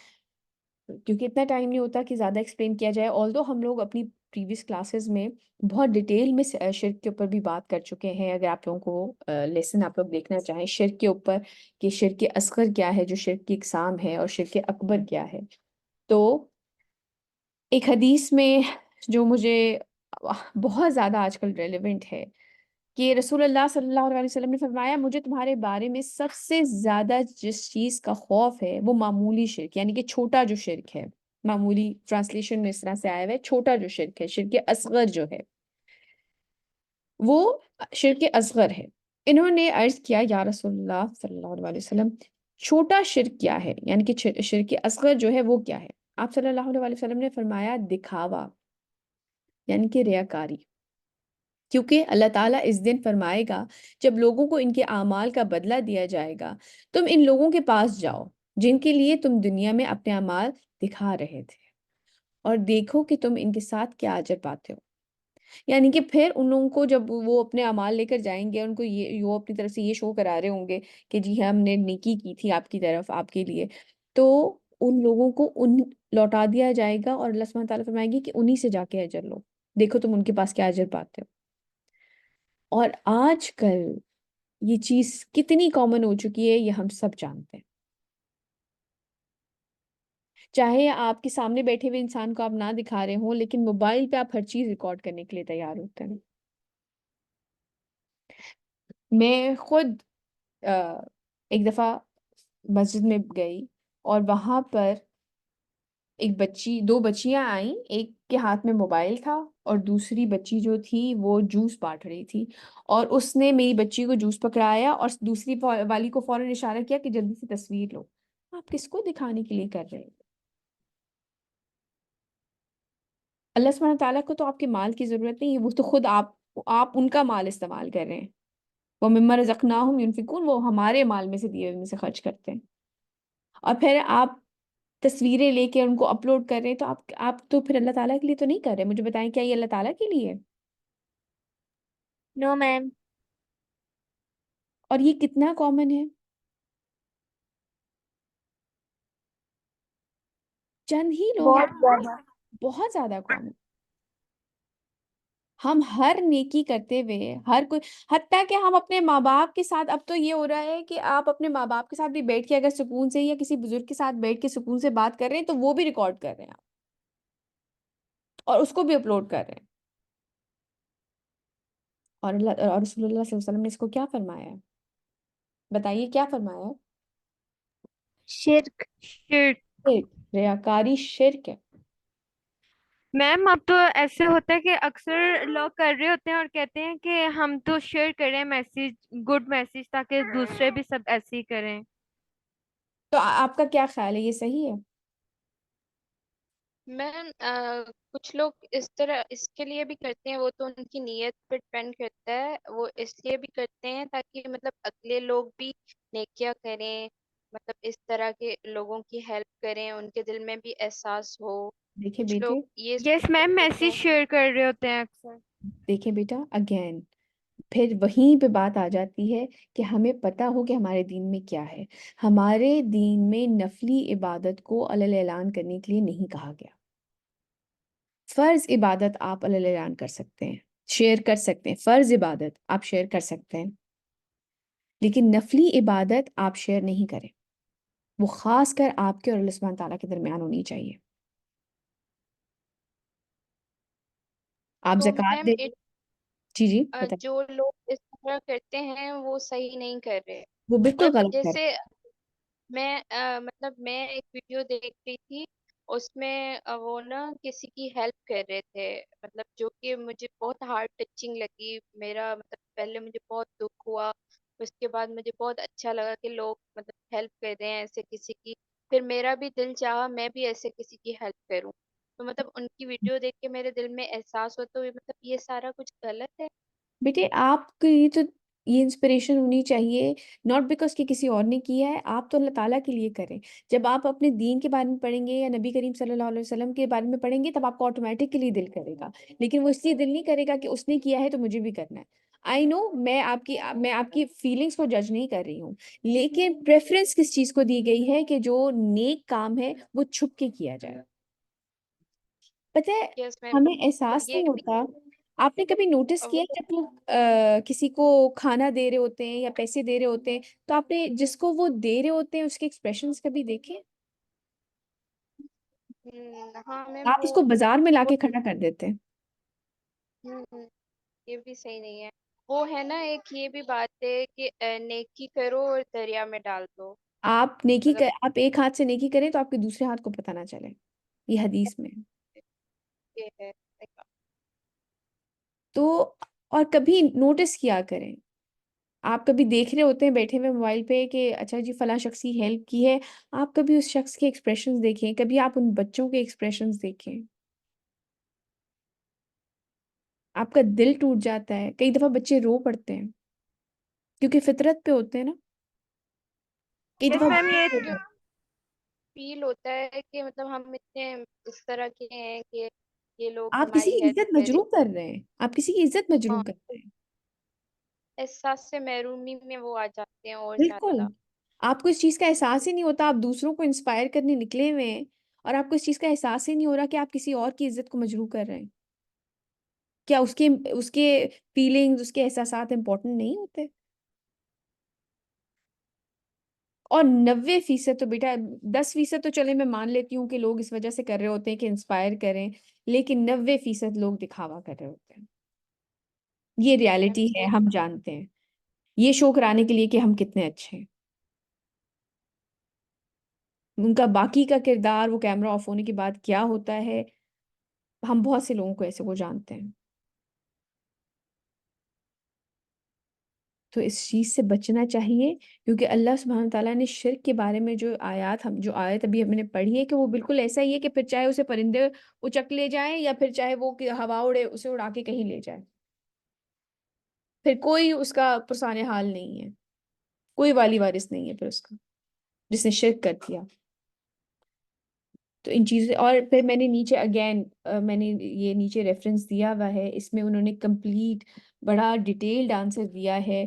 کیونکہ اتنا ٹائم نہیں ہوتا کہ زیادہ ایکسپلین کیا جائے، آلدو ہم لوگ اپنی پریویس کلاسز میں بہت ڈیٹیل میں شرک کے اوپر بھی بات کر چکے ہیں. اگر آپ لوگوں کو لیسن آپ لوگ دیکھنا چاہیں شرک کے اوپر کہ شرک اصغر کیا ہے، جو شرک کی اقسام ہے، اور شرک اکبر کیا ہے. تو ایک حدیث میں جو مجھے بہت زیادہ آج کل ریلیونٹ ہے کہ رسول اللہ صلی اللہ علیہ وسلم نے فرمایا، مجھے تمہارے بارے میں سب سے زیادہ جس چیز کا خوف ہے وہ معمولی شرک، یعنی کہ چھوٹا جو شرک ہے. معمولی ٹرانسلیشن میں اس طرح سے آیا ہوا ہے، چھوٹا جو شرک ہے، شرک اصغر جو ہے وہ شرک اصغر ہے. انہوں نے عرض کیا یا رسول اللہ صلی اللہ علیہ وسلم، چھوٹا شرک کیا ہے، یعنی کہ شرک اصغر جو ہے وہ کیا ہے؟ آپ صلی اللہ علیہ وسلم نے فرمایا دکھاوا، یعنی کہ ریاکاری. کیونکہ اللہ تعالیٰ اس دن فرمائے گا جب لوگوں کو ان کے اعمال کا بدلہ دیا جائے گا، تم ان لوگوں کے پاس جاؤ جن کے لیے تم دنیا میں اپنے اعمال دکھا رہے تھے، اور دیکھو کہ تم ان کے ساتھ کیا اجر پاتے ہو. یعنی کہ پھر ان لوگوں کو جب وہ اپنے اعمال لے کر جائیں گے، ان کو وہ اپنی طرف سے یہ شو کرا رہے ہوں گے کہ جی ہم نے نیکی کی تھی آپ کی طرف، آپ کے لیے، تو ان لوگوں کو لوٹا دیا جائے گا، اور اللہ سبحانہ تعالیٰ فرمائے گی کہ انہی سے جا کے اجر لو، دیکھو تم ان کے پاس کیا اجر پاتے ہو. اور آج کل یہ چیز کتنی کامن ہو چکی ہے یہ ہم سب جانتے ہیں. چاہے آپ کے سامنے بیٹھے ہوئے انسان کو آپ نہ دکھا رہے ہوں، لیکن موبائل پہ آپ ہر چیز ریکارڈ کرنے کے لیے تیار ہوتے ہیں. میں خود ایک دفعہ مسجد میں گئی، اور وہاں پر دو بچیاں آئیں، ایک کے ہاتھ میں موبائل تھا اور دوسری بچی جو تھی وہ جوس بانٹ رہی تھی، اور اس نے میری بچی کو جوس پکڑایا اور دوسری والی کو فوراً اشارہ کیا کہ جلدی سے تصویر لو. آپ کس کو دکھانے کے لیے کر رہے ہیں؟ اللہ سبحانہ تعالیٰ کو تو آپ کے مال کی ضرورت نہیں ہے، وہ تو خود آپ ان کا مال استعمال کر رہے ہیں. وہ مما رزقناہم ينفقون، وہ ہمارے مال میں سے دیے ہوئے میں سے خرچ کرتے ہیں. اور پھر آپ تصویریں لے کے ان کو اپلوڈ کر رہے ہیں، تو آپ تو پھر اللہ تعالیٰ کے لیے تو نہیں کر رہے. مجھے بتائیں کیا یہ اللہ تعالیٰ کے لیے ہے؟ نو میم. اور یہ کتنا کامن ہے؟ چند ہی لوگ بہت ہیں، زیادہ. بہت زیادہ کامن. ہم ہر نیکی کرتے ہوئے ہر کوئی، حتیٰ کہ ہم اپنے ماں باپ کے ساتھ، اب تو یہ ہو رہا ہے کہ آپ اپنے ماں باپ کے ساتھ بھی بیٹھ کے اگر سکون سے، یا کسی بزرگ کے ساتھ بیٹھ کے سکون سے بات کر رہے ہیں تو وہ بھی ریکارڈ کر رہے ہیں آپ، اور اس کو بھی اپلوڈ کر رہے ہیں. اور رسول اللہ صلی اللہ علیہ وسلم نے اس کو کیا فرمایا ہے؟ بتائیے کیا فرمایا ہے؟ شرک. شرک، ریاکاری شرک ہے. میم اب تو ایسے ہوتا ہے کہ اکثر لوگ کر رہے ہوتے ہیں اور کہتے ہیں کہ ہم تو شیئر کریں میسج، گڈ میسج، تاکہ دوسرے بھی سب ایسے ہی کریں. تو آپ کا کیا خیال ہے، یہ صحیح ہے؟ میم کچھ لوگ اس طرح اس کے لیے بھی کرتے ہیں، وہ تو ان کی نیت پہ ڈپینڈ کرتا ہے، وہ اس لیے بھی کرتے ہیں تاکہ مطلب اگلے لوگ بھی نیکیاں کریں، مطلب اس طرح کے لوگوں کی ہیلپ کریں، ان کے دل میں بھی احساس ہو. دیکھیں کچھ لوگ بیٹے، یہ یس سوچ میم، کے کرتے میسج ہیں. شیئر کر رہے ہوتے ہیں اکثر. دیکھیں بیٹا، اگین پھر وہیں پہ بات آ جاتی ہے کہ ہمیں پتہ ہو کہ ہمارے دین میں کیا ہے. ہمارے دین میں نفلی عبادت کو علل اعلان کرنے کے لیے نہیں کہا گیا. فرض عبادت آپ علل اعلان کر سکتے ہیں، شیئر کر سکتے ہیں، فرض عبادت آپ شیئر کر سکتے ہیں، لیکن نفلی عبادت آپ شیئر نہیں کریں. وہ خاص کر آپ کے اور اللہ سبحانہ تعالیٰ کے درمیان ہونی چاہیے. آپ تو زکوٰۃ میم دے دیں. جی جی بتائیں. جو لوگ اس طرح کرتے ہیں وہ صحیح نہیں کر رہے. وہ بالکل مطلب غلط ہے. جیسے میں ایک ویڈیو دیکھ رہی تھی، اس میں وہ نا کسی کی ہیلپ کر رہے تھے، مطلب جو کہ مجھے بہت ہارٹ ٹچنگ لگی. میرا مطلب پہلے مجھے بہت دکھ ہوا، اس کے بعد مجھے بہت اچھا لگا کہ لوگ مطلب ہیلپ کر رہے ہیں ایسے کسی کی. پھر میرا بھی دل چاہا میں بھی ایسے کسی کی ہیلپ کروں. تو مطلب ان کی ویڈیو دیکھ کے میرے دل میں احساس ہو، تو مطلب یہ سارا کچھ غلط ہے. بیٹے آپ کی یہ انسپریشن ہونی چاہیے، ناٹ بیکاز کہ کسی اور نے کیا ہے، آپ تو اللہ تعالیٰ کے لیے کریں. جب آپ اپنے دین کے بارے میں پڑھیں گے یا نبی کریم صلی اللہ علیہ وسلم کے بارے میں پڑھیں گے، تب آپ کو آٹومیٹکلی دل کرے گا. لیکن وہ اس لیے دل نہیں کرے گا کہ اس نے کیا ہے تو مجھے بھی کرنا ہے. آئی نو میں آپ کی فیلنگس کو جج نہیں کر رہی ہوں، لیکن پریفرنس کس چیز کو دی گئی ہے کہ جو نیک کام ہے وہ چھپ کے کیا جائے. پتہ ہے یس میم، ہمیں مطلب احساس یہ نہیں ہوتا. آپ نے کبھی نوٹس کیا وہ جب لوگ کسی کو کھانا دے رہے ہوتے ہیں یا پیسے دے رہے ہوتے ہیں، تو آپ نے جس کو وہ دے رہے ہوتے ہیں اس کے ایکسپریشنز کبھی دیکھے؟ ہاں میم آپ اس کو بازار میں لا وہ کے کھڑا کر دیتے ہیں. ہوں، یہ بھی صحیح نہیں ہے. وہ ہے نا ایک یہ بھی بات ہے کہ نیکی کرو اور دریا میں ڈال دو. مطلب آپ ایک ہاتھ سے نیکی کریں تو آپ کے دوسرے ہاتھ کو پتہ نہ چلے، یہ حدیث میں ہے. یہ ہے. تو اور کبھی نوٹس کیا کریں، آپ کبھی دیکھ رہے ہوتے ہیں بیٹھے ہوئے موبائل پہ کہ اچھا جی فلاں شخص کی ہیلپ کی ہے، آپ کبھی اس شخص کے ایکسپریشنز دیکھیں، کبھی آپ ان بچوں کے ایکسپریشنز دیکھیں. آپ کا دل ٹوٹ جاتا ہے. کئی دفعہ بچے رو پڑتے ہیں کیونکہ فطرت پہ ہوتے ہیں نا. کئی یس دفعہ میم، یہ فیل ہوتا ہے کہ مطلب ہم اتنے اس طرح کے ہیں کہ یہ لوگ آپ کسی ہماری کی عزت ہیلپ کریں. مجروح کر رہے ہیں، آپ کسی کی عزت مجروح ہاں، کر رہے ہیں. احساس سے محرومی میں وہ آ جاتے ہیں اور بالکل. زیادہ. آپ کو اس چیز کا احساس ہی نہیں ہوتا، آپ دوسروں کو انسپائر کرنے نکلے ہوئے ہیں اور آپ کو اس چیز کا احساس ہی نہیں ہو رہا کہ آپ کسی اور کی عزت کو مجروح کر رہے ہیں. کیا اس کے فیلنگز، اس کے احساسات امپورٹنٹ نہیں ہوتے؟ اور 90% تو بیٹا، 10% تو چلے میں مان لیتی ہوں کہ لوگ اس وجہ سے کر رہے ہوتے ہیں کہ انسپائر کریں، لیکن 90% لوگ دکھاوا کر رہے ہوتے ہیں. یہ ریالٹی ہے، ہم جانتے ہیں. یہ شو کرانے کے لیے کہ ہم کتنے اچھے ہیں. ان کا باقی کا کردار وہ کیمرہ آف ہونے کے بعد کیا ہوتا ہے، ہم بہت سے لوگوں کو ایسے وہ جانتے ہیں. تو اس چیز سے بچنا چاہیے، کیونکہ اللہ سبحانہ تعالیٰ نے شرک کے بارے میں جو آیت ابھی ہم نے پڑھی ہے، کہ وہ بالکل ایسا ہی ہے کہ پھر چاہے اسے پرندے اچک لے جائیں یا پھر چاہے وہ ہوا اڑے اسے اڑا کے کہیں لے جائے، پھر کوئی اس کا پرسان حال نہیں ہے، کوئی والی وارث نہیں ہے پھر اس کا، جس نے شرک کر دیا. تو ان چیزیں، اور پھر میں نے نیچے اگین میں نے یہ نیچے ریفرنس دیا ہوا ہے، اس میں انہوں نے کمپلیٹ بڑا ڈیٹیلڈ آنسر دیا ہے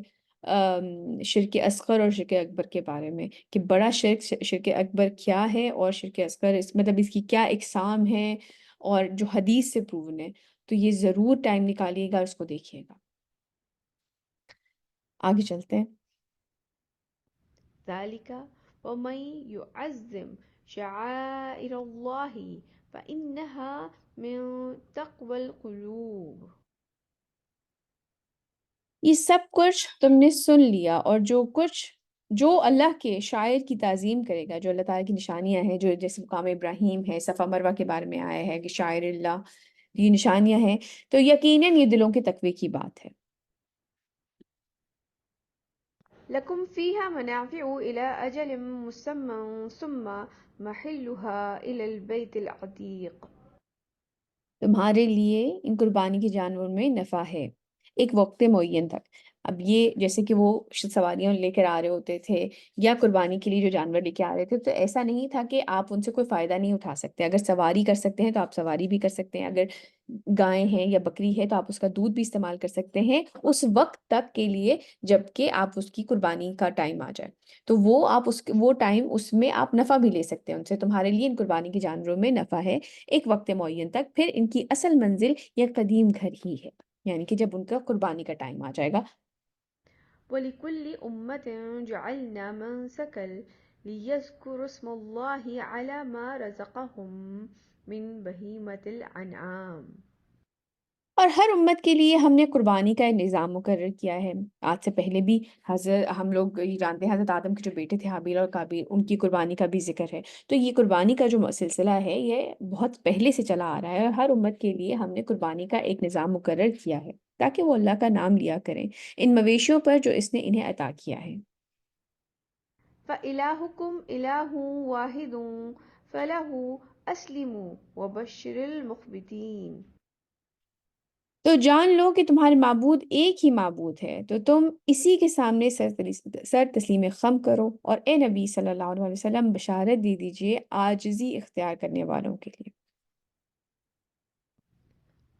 شرک اصغر اور شرک اکبر کے بارے میں، کہ بڑا شرک اکبر کیا ہے اور شرک اصغر مطلب اس کی کیا اقسام ہے اور جو حدیث سے پروون ہے. تو یہ ضرور ٹائم نکالیے گا، اس کو دیکھیے گا. آگے چلتے ہیں. ذلك ومن يعظم شعائر الله فإنها من تقوى القلوب. یہ سب کچھ تم نے سن لیا، اور جو کچھ جو اللہ کے شاعر کی تعظیم کرے گا، جو اللہ تعالیٰ کی نشانیاں ہیں، جو جیسے مقام ابراہیم ہے، صفا مروہ کے بارے میں آیا ہے کہ شاعر اللہ، یہ نشانیاں ہیں، تو یقیناً یہ دلوں کے تقوی کی بات ہے۔ لكم فيها منافع إلى أجل مسمى ثم محلها إلى البيت العتيق۔ تمہارے لیے ان قربانی کے جانوروں میں نفع ہے ایک وقت معین تک۔ اب یہ جیسے کہ وہ سواریاں لے کر آ رہے ہوتے تھے یا قربانی کے لیے جو جانور لے کے آ رہے تھے، تو ایسا نہیں تھا کہ آپ ان سے کوئی فائدہ نہیں اٹھا سکتے۔ اگر سواری کر سکتے ہیں تو آپ سواری بھی کر سکتے ہیں، اگر گائے ہیں یا بکری ہے تو آپ اس کا دودھ بھی استعمال کر سکتے ہیں اس وقت تک کے لیے جب کہ آپ اس کی قربانی کا ٹائم آ جائے، تو وہ آپ وہ ٹائم اس میں آپ نفع بھی لے سکتے ہیں ان سے۔ تمہارے لیے ان قربانی کے جانوروں میں نفع ہے ایک وقت معین تک، پھر ان کی اصل منزل یا قدیم گھر ہی ہے، یعنی کہ جب ان کا قربانی کا ٹائم آ جائے گا۔ ولكل أمة جعلنا منسكا ليذكروا اسم الله على ما رزقهم من بهيمة الأنعام۔ اور ہر امت کے لیے ہم نے قربانی کا ایک نظام مقرر کیا ہے۔ آج سے پہلے بھی ہم لوگ یہ جانتے ہیں حضرت آدم کے جو بیٹے تھے حابیل اور قابیل، ان کی قربانی کا بھی ذکر ہے۔ تو یہ قربانی کا جو سلسلہ ہے یہ بہت پہلے سے چلا آ رہا ہے، اور ہر امت کے لیے ہم نے قربانی کا ایک نظام مقرر کیا ہے تاکہ وہ اللہ کا نام لیا کریں ان مویشیوں پر جو اس نے انہیں عطا کیا ہے۔ فإلهكم إله واحد فله أسلموا وبشر المخبتين۔ تو جان لو کہ تمہارے معبود ایک ہی معبود ہے، تو تم اسی کے سامنے سر تسلیم خم کرو، اور اے نبی صلی اللہ علیہ وسلم بشارت دے دیجئے عاجزی اختیار کرنے والوں کے لیے۔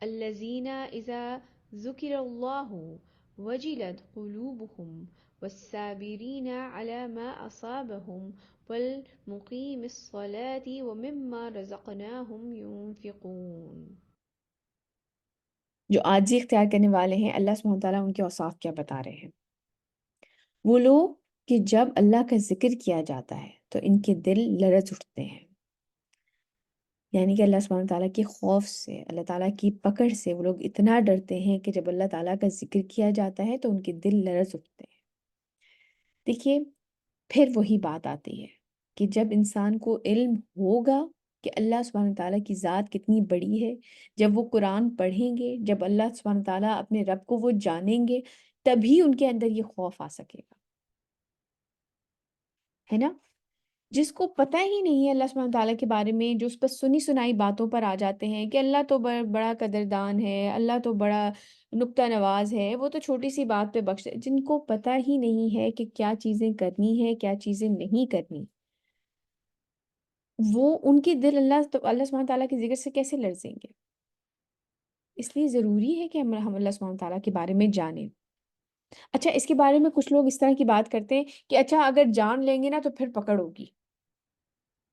الذين إذا ذكر الله وجلت قلوبهم والصابرين على ما أصابهم والمقيم الصلاة ومما رزقناهم ينفقون۔ جو عاجزی اختیار کرنے والے ہیں، اللہ سبحانہ وتعالیٰ ان کے اوصاف کیا بتا رہے ہیں؟ وہ لوگ کہ جب اللہ کا ذکر کیا جاتا ہے تو ان کے دل لرز اٹھتے ہیں، یعنی کہ اللہ سبحانہ تعالیٰ کے خوف سے، اللہ تعالیٰ کی پکڑ سے وہ لوگ اتنا ڈرتے ہیں کہ جب اللہ تعالیٰ کا ذکر کیا جاتا ہے تو ان کے دل لرز اٹھتے ہیں۔ دیکھیے، پھر وہی بات آتی ہے کہ جب انسان کو علم ہوگا کہ اللہ سبحانہ تعالیٰ کی ذات کتنی بڑی ہے، جب وہ قرآن پڑھیں گے، جب اللہ سبحانہ تعالیٰ اپنے رب کو وہ جانیں گے، تبھی ان کے اندر یہ خوف آ سکے گا، ہے نا؟ جس کو پتہ ہی نہیں ہے اللہ سبحانہ تعالیٰ کے بارے میں، جو اس پر سنی سنائی باتوں پر آ جاتے ہیں کہ اللہ تو بڑا قدردان ہے، اللہ تو بڑا نکتہ نواز ہے، وہ تو چھوٹی سی بات پہ بخش دے، جن کو پتہ ہی نہیں ہے کہ کیا چیزیں کرنی ہے کیا چیزیں نہیں کرنی، وہ ان کے دل اللہ سبحانہ تعالیٰ کے ذکر سے کیسے لرزیں گے؟ اس لیے ضروری ہے کہ ہم اللہ سبحانہ تعالیٰ کے بارے میں جانیں۔ اچھا، اس کے بارے میں کچھ لوگ اس طرح کی بات کرتے ہیں کہ اچھا اگر جان لیں گے نا تو پھر پکڑ ہوگی،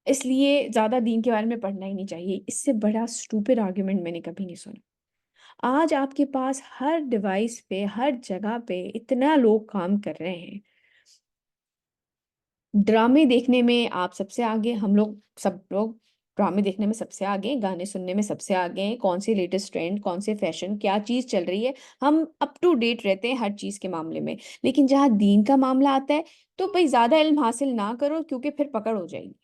اس لیے زیادہ دین کے بارے میں پڑھنا ہی نہیں چاہیے۔ اس سے بڑا اسٹوپڈ آرگیومنٹ میں نے کبھی نہیں سنا۔ آج آپ کے پاس ہر ڈیوائس پہ، ہر جگہ پہ اتنا لوگ کام کر رہے ہیں، ڈرامے دیکھنے میں آپ سب سے آگے، سب لوگ ڈرامے دیکھنے میں سب سے آگے، گانے سننے میں سب سے آگے ہیں، کون سی لیٹسٹ ٹرینڈ، کون سے فیشن، کیا چیز چل رہی ہے، ہم اپ ٹو ڈیٹ رہتے ہیں ہر چیز کے معاملے میں۔ لیکن جہاں دین کا معاملہ آتا ہے تو بھئی زیادہ علم حاصل نہ کرو کیونکہ پھر پکڑ ہو جائے گی۔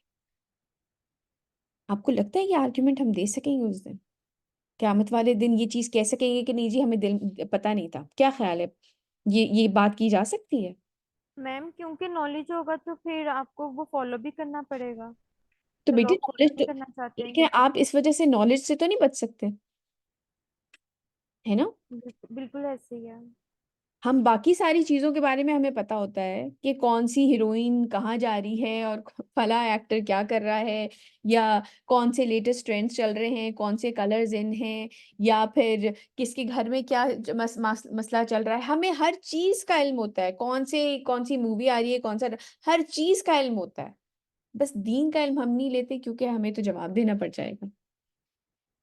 آپ کو لگتا ہے یہ آرگیومنٹ ہم دے سکیں گے اس دن؟ قیامت والے دن یہ چیز کہہ سکیں گے کہ نہیں جی ہمیں پتہ نہیں تھا؟ کیا خیال ہے، یہ بات کی جا سکتی ہے؟ میم کیونکہ نالج ہوگا تو پھر آپ کو وہ فالو بھی کرنا پڑے گا، تو تو بیٹی لوگ فالو نالج نہیں تو، کرنا چاہتے ہیں۔ لیکن آپ اس وجہ سے نالج سے تو نہیں بچ سکتے، ہے نا؟ بالکل ایسے ہی ہے۔ ہم باقی ساری چیزوں کے بارے میں ہمیں پتا ہوتا ہے کہ کون سی ہیروئن کہاں جا رہی ہے اور فلاں ایکٹر کیا کر رہا ہے، یا کون سے لیٹسٹ ٹرینڈز چل رہے ہیں، کون سے کلرز ان ہیں، یا پھر کس کے گھر میں کیا مسئلہ چل رہا ہے۔ ہمیں ہر چیز کا علم ہوتا ہے، کون سی مووی آ رہی ہے، کون سا، ہر چیز کا علم ہوتا ہے۔ بس دین کا علم ہم نہیں لیتے کیونکہ ہمیں تو جواب دینا پڑ جائے گا۔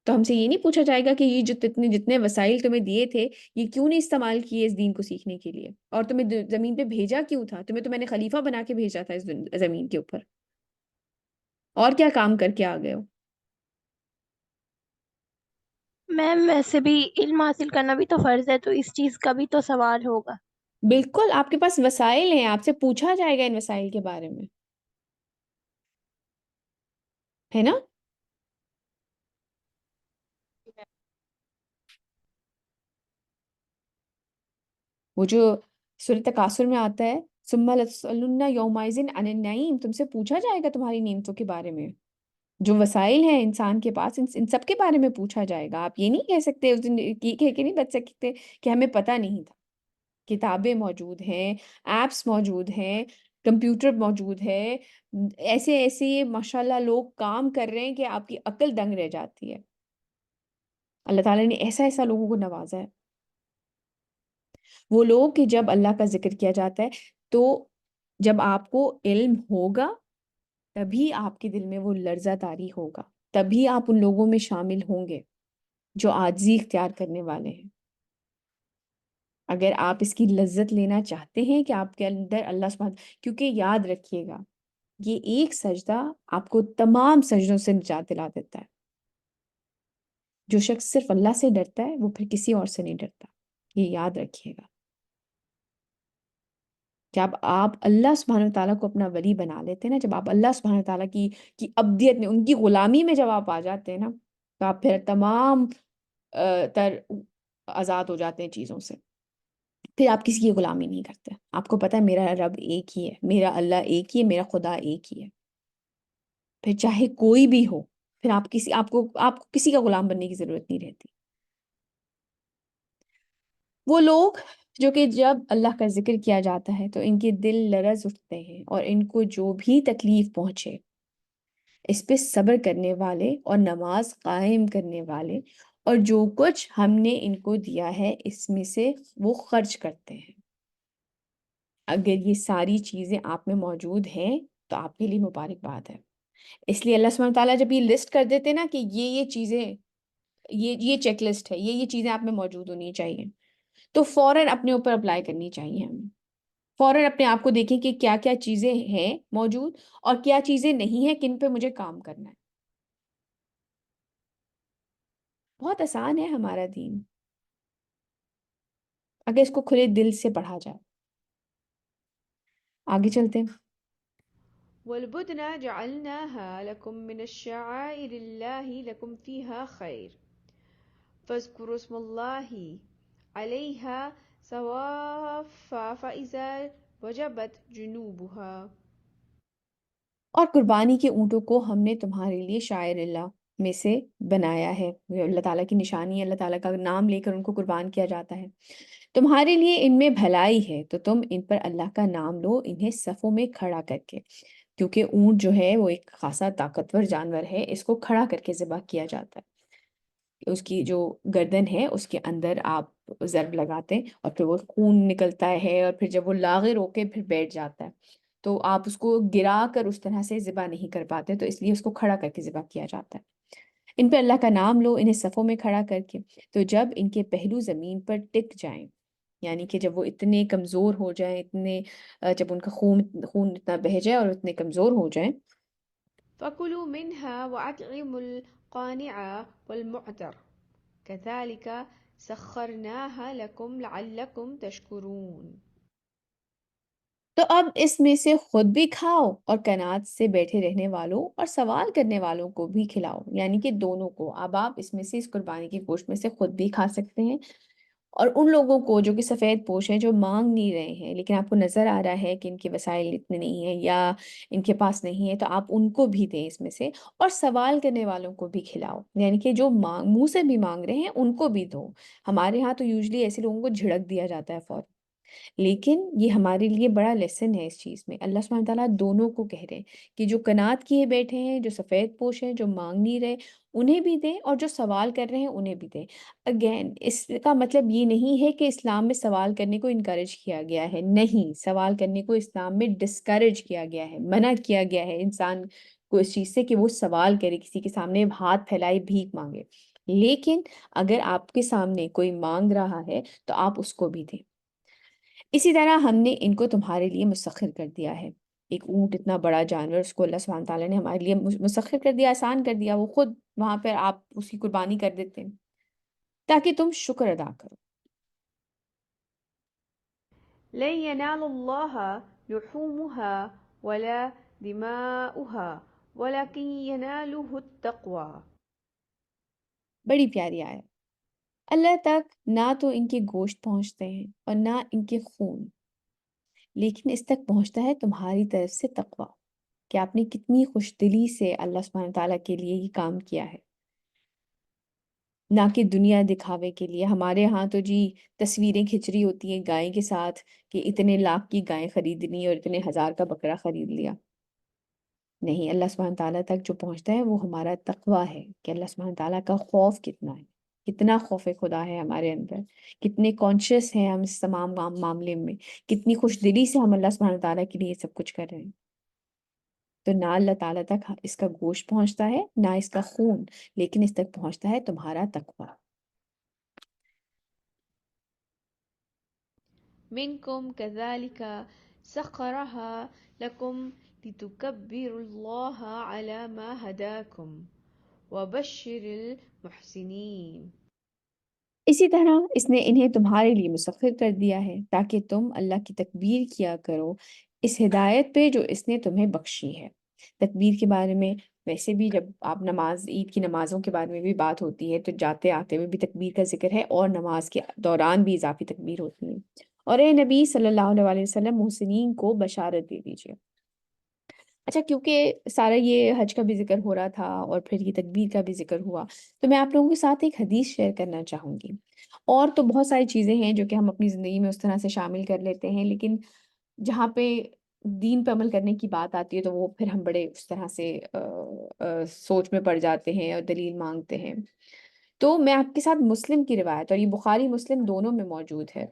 تو ہم سے یہ نہیں پوچھا جائے گا کہ یہ جو جتنے وسائل تمہیں دیے تھے یہ کیوں نہیں استعمال کیے اس دین کو سیکھنے کے لیے، اور تمہیں زمین پہ بھیجا کیوں تھا، تمہیں تو میں نے خلیفہ بنا کے بھیجا تھا اس زمین کے اوپر، اور کیا کام کر کے آ گئے ہو؟ میم ویسے بھی علم حاصل کرنا بھی تو فرض ہے، تو اس چیز کا بھی تو سوال ہوگا۔ بالکل آپ کے پاس وسائل ہیں، آپ سے پوچھا جائے گا ان وسائل کے بارے میں، ہے نا؟ وہ جو سورۃ تکاثر میں آتا ہے ثم لتسألن یومئذ عن النعیم، تم سے پوچھا جائے گا تمہاری نعمتوں کے بارے میں، جو وسائل ہیں انسان کے پاس ان سب کے بارے میں پوچھا جائے گا. آپ یہ نہیں کہہ سکتے اس دن کہہ کے نہیں بچ سکتے کہ ہمیں پتہ نہیں تھا. کتابیں موجود ہیں، ایپس موجود ہیں، کمپیوٹر موجود ہے، ایسے ایسے ماشاءاللہ لوگ کام کر رہے ہیں کہ آپ کی عقل دنگ رہ جاتی ہے. اللہ تعالیٰ نے ایسا ایسا لوگوں کو نوازا ہے. وہ لوگ کہ جب اللہ کا ذکر کیا جاتا ہے تو جب آپ کو علم ہوگا تبھی آپ کے دل میں وہ لرزہ طاری ہوگا، تبھی آپ ان لوگوں میں شامل ہوں گے جو عاجزی اختیار کرنے والے ہیں. اگر آپ اس کی لذت لینا چاہتے ہیں کہ آپ کے اندر اللہ سبحانہ، کیونکہ یاد رکھیے گا یہ ایک سجدہ آپ کو تمام سجدوں سے نجات دلا دیتا ہے. جو شخص صرف اللہ سے ڈرتا ہے وہ پھر کسی اور سے نہیں ڈرتا، یہ یاد رکھیے گا. جب آپ اللہ سبحانہ تعالیٰ کو اپنا ولی بنا لیتے ہیں نا، جب آپ اللہ سبحانہ تعالیٰ کی عبدیت میں، ان کی غلامی میں جب آپ آ جاتے ہیں نا، تو آپ پھر تمام تر آزاد ہو جاتے ہیں چیزوں سے. پھر آپ کسی کی غلامی نہیں کرتے. آپ کو پتہ ہے میرا رب ایک ہی ہے، میرا اللہ ایک ہی ہے، میرا خدا ایک ہی ہے. پھر چاہے کوئی بھی ہو، پھر آپ کو کسی کا غلام بننے کی ضرورت نہیں رہتی. وہ لوگ جو کہ جب اللہ کا ذکر کیا جاتا ہے تو ان کے دل لرز اٹھتے ہیں، اور ان کو جو بھی تکلیف پہنچے اس پہ صبر کرنے والے اور نماز قائم کرنے والے اور جو کچھ ہم نے ان کو دیا ہے اس میں سے وہ خرچ کرتے ہیں. اگر یہ ساری چیزیں آپ میں موجود ہیں تو آپ کے لیے مبارکباد ہے. اس لیے اللہ سبحانہ تعالیٰ جب یہ لسٹ کر دیتے نا کہ یہ چیزیں، یہ چیک لسٹ ہے، یہ چیزیں آپ میں موجود ہونی چاہیے، تو فوراً اپنے اوپر اپلائی کرنی چاہیے ہمیں. فوراً اپنے آپ کو دیکھیں کہ کیا کیا چیزیں ہیں موجود اور کیا چیزیں نہیں ہیں، کن پہ مجھے کام کرنا ہے. بہت آسان ہے ہمارا دین اگر اس کو کھلے دل سے پڑھا جائے. آگے چلتے ہیں. والبدن جعلناها لكم من الشعائر الله لكم فيها خير فاذكروا اسم الله عليها صواف فإذا وجبت جنوبها. اور قربانی کے اونٹوں کو ہم نے تمہارے لیے شاعر اللہ میں سے بنایا ہے. یہ اللہ تعالیٰ کی نشانی ہے، اللہ تعالیٰ کا نام لے کر ان کو قربان کیا جاتا ہے. تمہارے لیے ان میں بھلائی ہے تو تم ان پر اللہ کا نام لو، انہیں صفوں میں کھڑا کر کے، کیونکہ اونٹ جو ہے وہ ایک خاصا طاقتور جانور ہے، اس کو کھڑا کر کے ذبح کیا جاتا ہے. اس کی جو گردن ہے اس کے اندر آپ ضرب لگاتے ہیں اور پھر وہ خون نکلتا ہے، اور پھر جب وہ لاغر ہو کے پھر بیٹھ جاتا ہے تو آپ اس کو گرا کر اس طرح سے ذبح نہیں کر پاتے، تو اس لیے اس کو کھڑا کر کے ذبح کیا جاتا ہے. ان پہ اللہ کا نام لو، انہیں صفوں میں کھڑا کر کے، تو جب ان کے پہلو زمین پر ٹک جائیں، یعنی کہ جب وہ اتنے کمزور ہو جائیں، جب ان کا خون اتنا بہہ جائے اور اتنے کمزور ہو جائیں، فكلوا منها وأطعموا القانع والمعتر كذلك سخرناها لكم لعلكم تشكرون. تو اب اس میں سے خود بھی کھاؤ اور قناعت سے بیٹھے رہنے والوں اور سوال کرنے والوں کو بھی کھلاؤ، یعنی کہ دونوں کو. اب آپ اس میں سے، اس قربانی کی گوشت میں سے خود بھی کھا سکتے ہیں، اور ان لوگوں کو جو کہ سفید پوش ہیں، جو مانگ نہیں رہے ہیں لیکن آپ کو نظر آ رہا ہے کہ ان کے وسائل اتنے نہیں ہیں یا ان کے پاس نہیں ہے، تو آپ ان کو بھی دیں اس میں سے. اور سوال کرنے والوں کو بھی کھلاؤ، یعنی کہ جو منہ سے بھی مانگ رہے ہیں ان کو بھی دو. ہمارے ہاں تو یوزلی ایسے لوگوں کو جھڑک دیا جاتا ہے فوراً، لیکن یہ ہمارے لیے بڑا لیسن ہے اس چیز میں. اللہ سبحانہ تعالیٰ دونوں کو کہہ رہے ہیں کہ جو قناعت کیے بیٹھے ہیں، جو سفید پوش ہیں، جو مانگ نہیں رہے، انہیں بھی دیں، اور جو سوال کر رہے ہیں انہیں بھی دیں. اگین اس کا مطلب یہ نہیں ہے کہ اسلام میں سوال کرنے کو انکریج کیا گیا ہے، نہیں، سوال کرنے کو اسلام میں ڈسکریج کیا گیا ہے، منع کیا گیا ہے انسان کو اس چیز سے کہ وہ سوال کرے، کسی کے سامنے ہاتھ پھیلائے، بھیک مانگے. لیکن اگر آپ کے سامنے کوئی مانگ رہا ہے تو آپ اس کو بھی دیں. اسی طرح ہم نے ان کو تمہارے لیے مسخر کر دیا ہے. ایک اونٹ اتنا بڑا جانور، اس کو اللہ سبحانہ تعالیٰ نے ہمارے لیے مسخر کر دیا، آسان کر دیا. وہ خود وہاں پر آپ اس کی قربانی کر دیتے ہیں تاکہ تم شکر ادا کرو. لن ينال الله لحومها ولا دماؤها ولكن يناله التقوى. بڑی پیاری آیت. اللہ تک نہ تو ان کے گوشت پہنچتے ہیں اور نہ ان کے خون، لیکن اس تک پہنچتا ہے تمہاری طرف سے تقوی، کہ آپ نے کتنی خوش دلی سے اللہ سبحانہ تعالیٰ کے لیے یہ کام کیا ہے، نہ کہ دنیا دکھاوے کے لیے. ہمارے ہاں تو جی تصویریں کھنچ رہی ہوتی ہیں گائے کے ساتھ کہ اتنے لاکھ کی گائے خریدنی اور اتنے ہزار کا بکرا خرید لیا. نہیں، اللہ سبحانہ تعالیٰ تک جو پہنچتا ہے وہ ہمارا تقوی ہے، کہ اللہ سبحانہ تعالیٰ کا خوف کتنا ہے، کتنا خوف خدا ہے ہمارے اندر، کتنے کانشیس ہیں ہم اس تمام معاملے میں، کتنی خوش دلی سے ہم اللہ سبحانہ تعالیٰ کے لیے یہ سب کچھ کر رہے ہیں. تو نہ اللہ تعالیٰ تک اس کا گوشت پہنچتا ہے نہ اس کا خون، لیکن اس تک پہنچتا ہے تمہارا تقوی. منكم كذلك سخرها لكم لتكبروا الله على ما هداكم وبشر المحسنين. اسی طرح اس نے انہیں تمہارے لیے مسخر کر دیا ہے تاکہ تم اللہ کی تکبیر کیا کرو اس ہدایت پہ جو اس نے تمہیں بخشی ہے. تکبیر کے بارے میں ویسے بھی جب آپ نماز عید کی نمازوں کے بارے میں بھی بات ہوتی ہے تو جاتے آتے میں بھی تکبیر کا ذکر ہے اور نماز کے دوران بھی اضافی تکبیر ہوتی ہے. اور اے نبی صلی اللہ علیہ وسلم محسنین کو بشارت دے دیجیے. اچھا، کیونکہ سارا یہ حج کا بھی ذکر ہو رہا تھا اور پھر یہ تکبیر کا بھی ذکر ہوا، تو میں آپ لوگوں کے ساتھ ایک حدیث شیئر کرنا چاہوں گی. اور تو بہت ساری چیزیں ہیں جو کہ ہم اپنی زندگی میں اس طرح سے شامل کر لیتے ہیں، لیکن جہاں پہ دین پہ عمل کرنے کی بات آتی ہے تو وہ پھر ہم بڑے اس طرح سے سوچ میں پڑ جاتے ہیں اور دلیل مانگتے ہیں. تو میں آپ کے ساتھ مسلم کی روایت، اور یہ بخاری مسلم دونوں میں موجود ہے،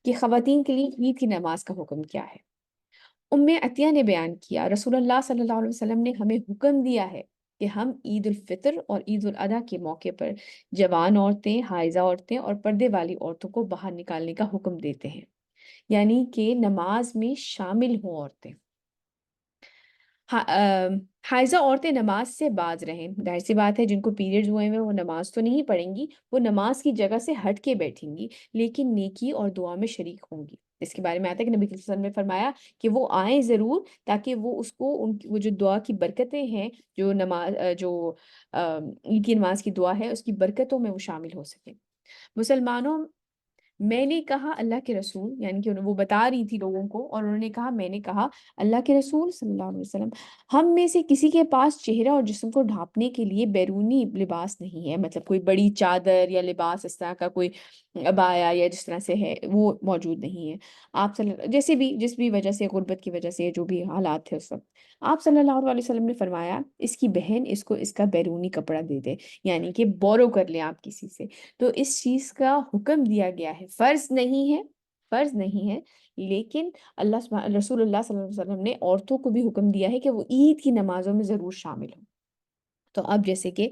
کہ خواتین کے لیے عید کی نماز کا حکم کیا ہے. عطیہ نے بیان کیا رسول اللہ صلی اللہ علیہ وسلم نے ہمیں حکم دیا ہے کہ ہم عید الفطر اور عید الاضحیٰ کے موقع پر جوان عورتیں، حائضہ عورتیں اور پردے والی عورتوں کو باہر نکالنے کا حکم دیتے ہیں، یعنی کہ نماز میں شامل ہوں عورتیں. حائضہ عورتیں نماز سے باز رہیں. ظاہر سی بات ہے جن کو پیریڈز ہوئے ہیں وہ نماز تو نہیں پڑھیں گی، وہ نماز کی جگہ سے ہٹ کے بیٹھیں گی، لیکن نیکی اور دعا میں شریک ہوں گی. اس کے بارے میں آتا ہے کہ نبی صلی اللہ علیہ وسلم نے فرمایا کہ وہ آئیں ضرور تاکہ وہ اس کو وہ جو دعا کی برکتیں ہیں، جو نماز جو عید کی نماز کی دعا ہے اس کی برکتوں میں وہ شامل ہو سکیں. مسلمانوں، میں نے کہا اللہ کے رسول، یعنی کہ وہ بتا رہی تھی لوگوں کو، اور انہوں نے کہا میں نے کہا اللہ کے رسول صلی اللہ علیہ وسلم، ہم میں سے کسی کے پاس چہرہ اور جسم کو ڈھانپنے کے لیے بیرونی لباس نہیں ہے، مطلب کوئی بڑی چادر یا لباس اس طرح کا کوئی عبایا یا جس طرح سے ہے وہ موجود نہیں ہے. آپ جیسے بھی جس بھی وجہ سے، غربت کی وجہ سے، جو بھی حالات تھے اس وقت، آپ صلی اللہ علیہ وسلم نے فرمایا اس کی بہن اس کو اس کا بیرونی کپڑا دے دے، یعنی کہ بورو کر لیں آپ کسی سے. تو اس چیز کا حکم دیا گیا ہے، فرض نہیں ہے، فرض نہیں ہے، لیکن رسول اللہ صلی اللہ علیہ وسلم نے عورتوں کو بھی حکم دیا ہے کہ وہ عید کی نمازوں میں ضرور شامل ہوں. تو اب جیسے کہ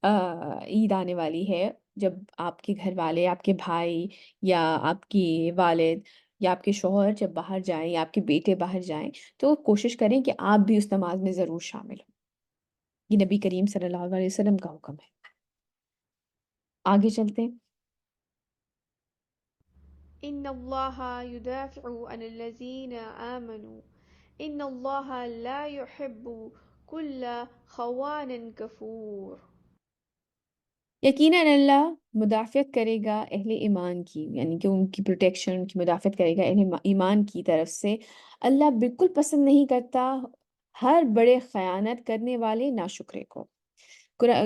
عید آنے والی ہے، جب آپ کے گھر والے، آپ کے بھائی یا آپ کی والد یا آپ کے شوہر جب باہر جائیں یا آپ کے بیٹے باہر جائیں تو کوشش کریں کہ آپ بھی اس نماز میں ضرور شامل ہوں. یہ نبی کریم صلی اللہ علیہ وسلم کا حکم ہے. آگے چلتے ہیں. إن الله يدافع عن الذين آمنوا إن الله لا يحب كل خوان كفور. یقیناً اللہ مدافعت کرے گا اہل ایمان کی، یعنی کہ ان کی پروٹیکشن، ان کی مدافعت کرے گا اہل ایمان کی طرف سے. اللہ بالکل پسند نہیں کرتا ہر بڑے خیانت کرنے والے ناشکرے کو.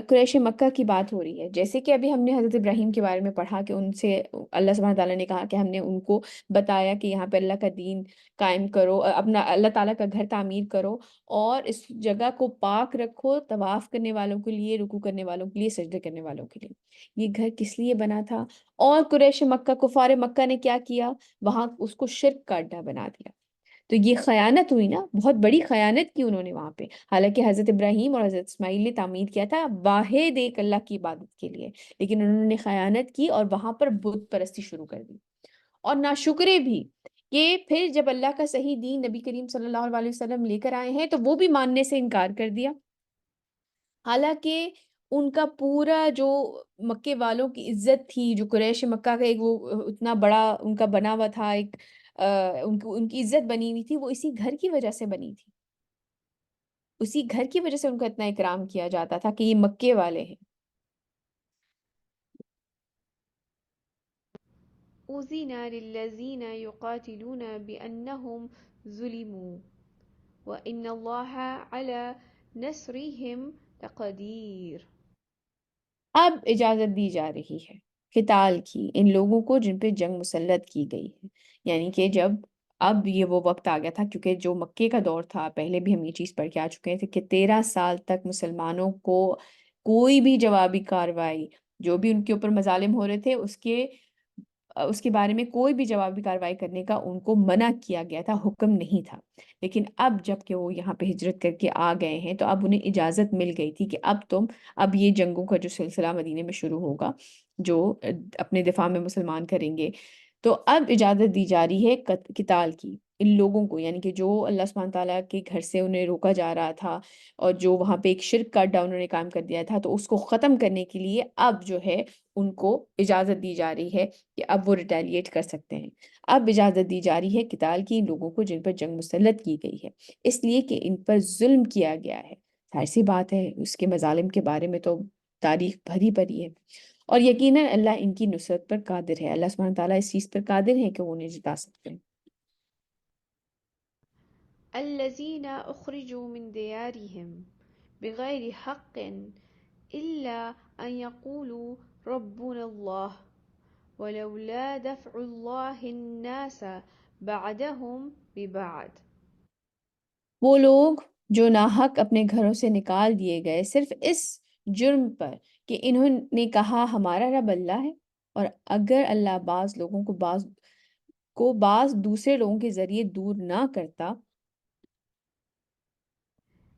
قریش مکہ کی بات ہو رہی ہے، جیسے کہ ابھی ہم نے حضرت ابراہیم کے بارے میں پڑھا کہ ان سے اللہ سبحانہ تعالیٰ نے کہا کہ ہم نے ان کو بتایا کہ یہاں پہ اللہ کا دین قائم کرو، اپنا اللہ تعالیٰ کا گھر تعمیر کرو اور اس جگہ کو پاک رکھو طواف کرنے والوں کے لیے، رکوع کرنے والوں کے لیے، سجدے کرنے والوں کے لیے. یہ گھر کس لیے بنا تھا؟ اور قریش مکہ، کفار مکہ نے کیا کیا؟ وہاں اس کو شرک کا اڈا بنا دیا. تو یہ خیانت ہوئی نا، بہت بڑی خیانت کی انہوں نے وہاں پہ. حالانکہ حضرت ابراہیم اور حضرت اسماعیل نے تعمیر کیا تھا واحد ایک اللہ کی عبادت کے لیے، لیکن انہوں نے خیانت کی اور وہاں پر بت پرستی شروع کر دی. اور ناشکرے بھی کہ پھر جب اللہ کا صحیح دین نبی کریم صلی اللہ علیہ وسلم لے کر آئے ہیں تو وہ بھی ماننے سے انکار کر دیا. حالانکہ ان کا پورا جو مکے والوں کی عزت تھی، جو قریش مکہ کا ایک وہ اتنا بڑا ان کا بنا ہوا تھا ایک ان کی عزت بنی ہوئی تھی وہ اسی گھر کی وجہ سے بنی تھی، اسی گھر کی وجہ سے ان کا اتنا اکرام کیا جاتا تھا کہ یہ مکے والے ہیں۔ أذن للذين يقاتلون بأنهم ظلموا وإن الله على نصرهم لقدير۔ اب اجازت دی جا رہی ہے قتال کی ان لوگوں کو جن پہ جنگ مسلط کی گئی ہے، یعنی کہ جب اب یہ وہ وقت آ گیا تھا، کیونکہ جو مکے کا دور تھا، پہلے بھی ہم یہ چیز پڑھ کے آ چکے تھے کہ 13 سال تک مسلمانوں کو کوئی بھی جوابی کارروائی، جو بھی ان کے اوپر مظالم ہو رہے تھے اس کے بارے میں کوئی بھی جوابی کارروائی کرنے کا ان کو منع کیا گیا تھا، حکم نہیں تھا۔ لیکن اب جب کہ وہ یہاں پہ ہجرت کر کے آ گئے ہیں تو اب انہیں اجازت مل گئی تھی کہ اب یہ جنگوں کا جو سلسلہ مدینے میں شروع ہوگا، جو اپنے دفاع میں مسلمان کریں گے، تو اب اجازت دی جا رہی ہے قتال کی ان لوگوں کو، یعنی کہ جو اللہ سبحانہ تعالیٰ کے گھر سے انہیں روکا جا رہا تھا اور جو وہاں پہ ایک شرک کا اڈا انہوں نے کام کر دیا تھا، تو اس کو ختم کرنے کے لیے اب جو ہے ان کو اجازت دی جا رہی ہے کہ اب وہ ریٹیلیٹ کر سکتے ہیں۔ اب اجازت دی جا رہی ہے قتال کی ان لوگوں کو جن پر جنگ مسلط کی گئی ہے، اس لیے کہ ان پر ظلم کیا گیا ہے۔ ظاہر سی بات ہے اس کے مظالم کے بارے میں تو تاریخ بھری پڑی ہے، اور یقیناً اللہ ان کی نصرت پر قادر ہے، اللہ سبحانہ تعالیٰ اس چیز پر قادر ہے کہ وہ انہیں جتا سکتے ہیں۔ الذين أخرجوا من ديارهم بغير حق إلا أن يقولوا ربنا الله ولولا دفع الله الناس بعدهم ببعض۔ وہ لوگ جو ناحق اپنے گھروں سے نکال دیے گئے صرف اس جرم پر کہ انہوں نے کہا ہمارا رب اللہ ہے، اور اگر اللہ بعض لوگوں کو بعض دوسرے لوگوں کے ذریعے دور نہ کرتا،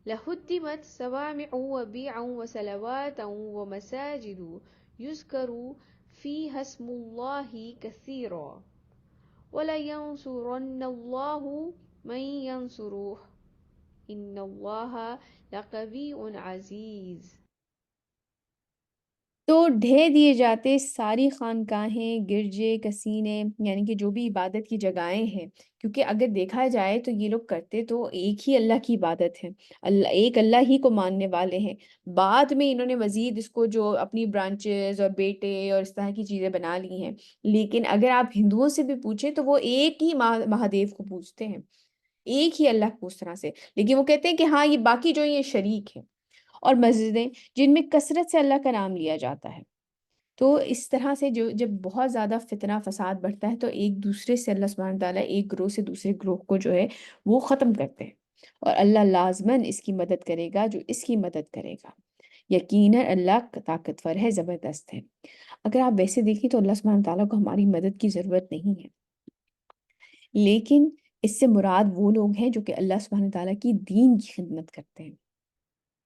لهدمت صوامع وبيع وصلوات ومساجد يذكر فيها اسم الله كثيرا ولينصرن الله من ينصره إن الله لقوي عزيز۔ تو ڈھہ دیے جاتے ساری خانقاہیں، گرجے، کسینے، یعنی کہ جو بھی عبادت کی جگہیں ہیں، کیونکہ اگر دیکھا جائے تو یہ لوگ کرتے تو ایک ہی اللہ کی عبادت ہے، ایک اللہ ہی کو ماننے والے ہیں۔ بعد میں انہوں نے مزید اس کو جو اپنی برانچز اور بیٹے اور اس طرح کی چیزیں بنا لی ہیں، لیکن اگر آپ ہندوؤں سے بھی پوچھیں تو وہ ایک ہی مہادیو کو پوجتے ہیں، ایک ہی اللہ کو اس طرح سے، لیکن وہ کہتے ہیں کہ ہاں یہ باقی جو یہ شریک ہیں، اور مسجدیں جن میں کثرت سے اللہ کا نام لیا جاتا ہے۔ تو اس طرح سے جب بہت زیادہ فتنہ فساد بڑھتا ہے تو ایک دوسرے سے اللہ سبحانہ تعالیٰ ایک گروہ سے دوسرے گروہ کو جو ہے وہ ختم کرتے ہیں، اور اللہ لازماً اس کی مدد کرے گا جو اس کی مدد کرے گا، یقیناً اللہ طاقتور ہے، زبردست ہے۔ اگر آپ ویسے دیکھیں تو اللہ سبحانہ تعالیٰ کو ہماری مدد کی ضرورت نہیں ہے، لیکن اس سے مراد وہ لوگ ہیں جو کہ اللہ سبحانہ تعالیٰ کی دین کی خدمت کرتے ہیں،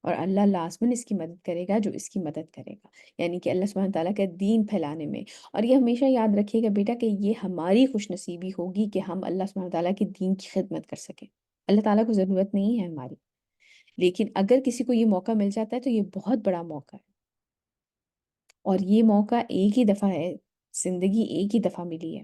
اور اللہ لازماً اس کی مدد کرے گا جو اس کی مدد کرے گا، یعنی کہ اللہ سبحانہ تعالیٰ کا دین پھیلانے میں۔ اور یہ ہمیشہ یاد رکھیے گا بیٹا کہ یہ ہماری خوش نصیبی ہوگی کہ ہم اللہ سبحانہ تعالیٰ کے دین کی خدمت کر سکیں۔ اللہ تعالیٰ کو ضرورت نہیں ہے ہماری، لیکن اگر کسی کو یہ موقع مل جاتا ہے تو یہ بہت بڑا موقع ہے، اور یہ موقع ایک ہی دفعہ ہے، زندگی ایک ہی دفعہ ملی ہے۔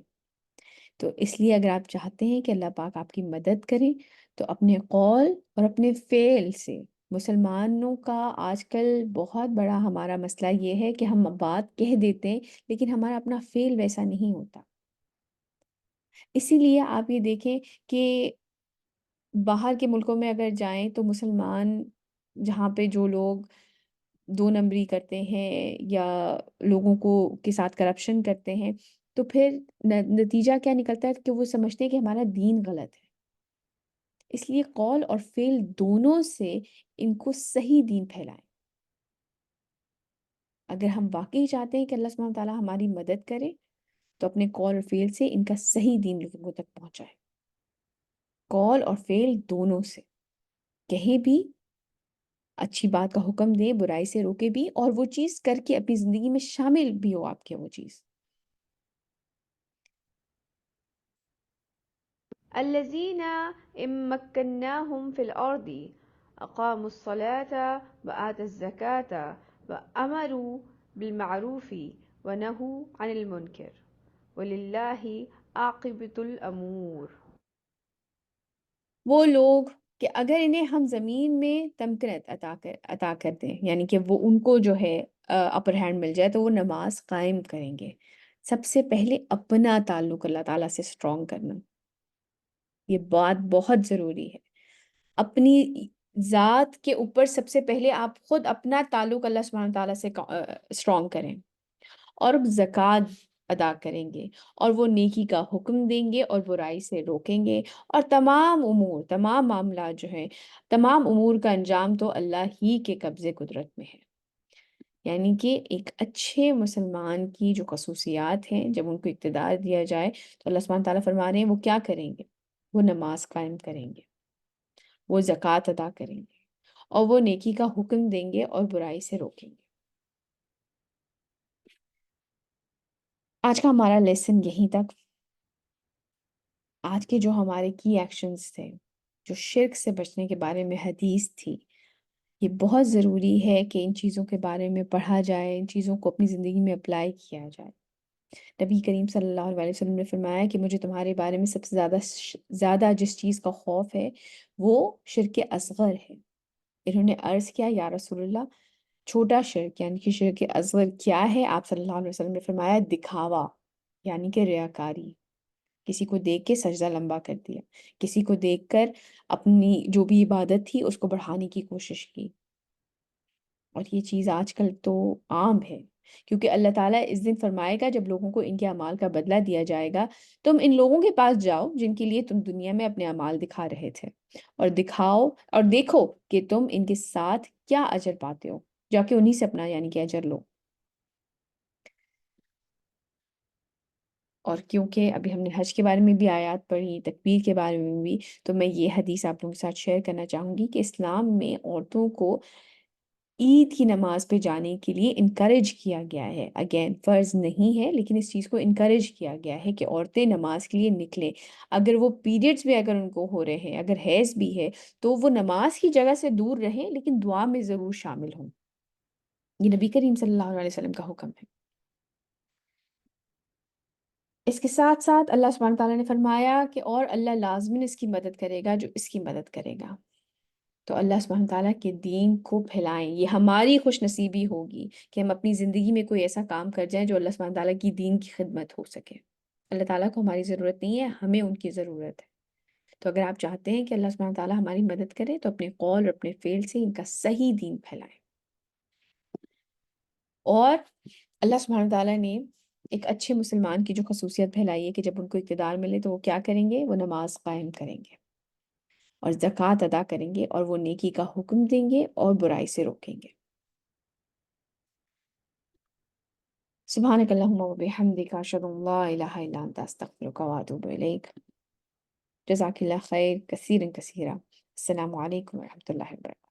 تو اس لیے اگر آپ چاہتے ہیں کہ اللہ پاک آپ کی مدد کریں تو اپنے قول اور اپنے فعل سے، مسلمانوں کا آج کل بہت بڑا ہمارا مسئلہ یہ ہے کہ ہم بات کہہ دیتے ہیں لیکن ہمارا اپنا فعل ویسا نہیں ہوتا۔ اسی لیے آپ یہ دیکھیں کہ باہر کے ملکوں میں اگر جائیں تو مسلمان جہاں پہ جو لوگ 2 نمبری کرتے ہیں یا لوگوں کے ساتھ کرپشن کرتے ہیں، تو پھر نتیجہ کیا نکلتا ہے کہ وہ سمجھتے ہیں کہ ہمارا دین غلط ہے۔ اس لیے قول اور فعل دونوں سے ان کو صحیح دین پھیلائیں۔ اگر ہم واقعی چاہتے ہیں کہ اللہ سبحانہ تعالیٰ ہماری مدد کرے تو اپنے قول اور فعل سے ان کا صحیح دین لوگوں تک پہنچائے، قول اور فعل دونوں سے، کہیں بھی اچھی بات کا حکم دیں، برائی سے روکے بھی، اور وہ چیز کر کے اپنی زندگی میں شامل بھی ہو آپ کے وہ چیز۔ الذين إن مكناهم في الأرض أقاموا الصلاة وآتوا الزكاة وأمروا بالمعروف ونهوا عن المنكر ولله عاقبۃ الامور. وہ لوگ کہ اگر انہیں ہم زمین میں تمکنت عطا کر دیں، یعنی کہ وہ ان کو جو ہے اپر ہینڈ مل جائے، تو وہ نماز قائم کریں گے. سب سے پہلے اپنا تعلق اللہ تعالیٰ سے اسٹرانگ کرنا، یہ بات بہت ضروری ہے. اپنی ذات کے اوپر سب سے پہلے آپ خود اپنا تعلق اللہ سبحانہ تعالیٰ سے اسٹرانگ کریں، اور زکوٰۃ ادا کریں گے، اور وہ نیکی کا حکم دیں گے اور برائی سے روکیں گے، اور تمام امور، تمام معاملات جو ہیں، تمام امور کا انجام تو اللہ ہی کے قبضے قدرت میں ہے. یعنی کہ ایک اچھے مسلمان کی جو خصوصیات ہیں، جب ان کو اقتدار دیا جائے تو اللہ سبحانہ تعالیٰ فرما رہے ہیں وہ کیا کریں گے؟ وہ نماز قائم کریں گے، وہ زکوٰۃ ادا کریں گے، اور وہ نیکی کا حکم دیں گے اور برائی سے روکیں گے. آج کا ہمارا لیسن یہیں تک. آج کے جو ہمارے کی ایکشنز تھے، جو شرک سے بچنے کے بارے میں حدیث تھی، یہ بہت ضروری ہے کہ ان چیزوں کے بارے میں پڑھا جائے، ان چیزوں کو اپنی زندگی میں اپلائی کیا جائے. نبی کریم صلی اللہ علیہ وسلم نے فرمایا کہ مجھے تمہارے بارے میں سب سے زیادہ جس چیز کا خوف ہے وہ شرک اصغر ہے. انہوں نے عرض کیا یا رسول اللہ، چھوٹا شرک یعنی کہ شرک اصغر کیا ہے؟ آپ صلی اللہ علیہ وسلم نے فرمایا دکھاوا، یعنی کہ ریاکاری. کسی کو دیکھ کے سجدہ لمبا کر دیا، کسی کو دیکھ کر اپنی جو بھی عبادت تھی اس کو بڑھانے کی کوشش کی. اور یہ چیز آج کل تو عام ہے، کیونکہ اللہ تعالیٰ اس دن فرمائے گا جب لوگوں کو ان کے اعمال کا بدلہ دیا جائے گا، تم ان لوگوں کے پاس جاؤ جن کے لیے تم دنیا میں اپنے اعمال دکھا رہے تھے، اور دکھاؤ اور دیکھو کہ تم ان کے ساتھ کیا اجر پاتے ہو، جا کے انہی سے اپنا یعنی کہ اجر لو. اور کیونکہ ابھی ہم نے حج کے بارے میں بھی آیات پڑھی، تکبیر کے بارے میں بھی، تو میں یہ حدیث آپ لوگوں کے ساتھ شیئر کرنا چاہوں گی کہ اسلام میں عورتوں کو عید کی نماز پہ جانے کے لیے انکریج کیا گیا ہے. اگین فرض نہیں ہے، لیکن اس چیز کو انکریج کیا گیا ہے کہ عورتیں نماز کے لیے نکلیں. اگر وہ پیریڈز بھی اگر ان کو ہو رہے ہیں، اگر حیض بھی ہے، تو وہ نماز کی جگہ سے دور رہیں، لیکن دعا میں ضرور شامل ہوں. یہ نبی کریم صلی اللہ علیہ وسلم کا حکم ہے. اس کے ساتھ ساتھ اللہ سبحانہ تعالیٰ نے فرمایا کہ اور اللہ لازماً اس کی مدد کرے گا جو اس کی مدد کرے گا. تو اللہ سبحانہ تعالیٰ کے دین کو پھیلائیں. یہ ہماری خوش نصیبی ہوگی کہ ہم اپنی زندگی میں کوئی ایسا کام کر جائیں جو اللہ سبحانہ تعالیٰ کی دین کی خدمت ہو سکے. اللہ تعالیٰ کو ہماری ضرورت نہیں ہے، ہمیں ان کی ضرورت ہے. تو اگر آپ چاہتے ہیں کہ اللہ سبحانہ تعالیٰ ہماری مدد کرے تو اپنے قول اور اپنے فعل سے ان کا صحیح دین پھیلائیں. اور اللہ سبحانہ تعالیٰ نے ایک اچھے مسلمان کی جو خصوصیت پھیلائی ہے کہ جب ان کو اقتدار ملے تو وہ کیا کریں گے؟ وہ نماز قائم کریں گے اور زکوٰۃ ادا کریں گے، اور وہ نیکی کا حکم دیں گے اور برائی سے روکیں گے. سبحانک اللہم و بحمدک، اشہد ان لا الہ الا انت، استغفرک و اتوب الیک. جزاک اللہ خیر کثیرا کثیرا. السلام علیکم و رحمۃ اللہ وبرکاتہ.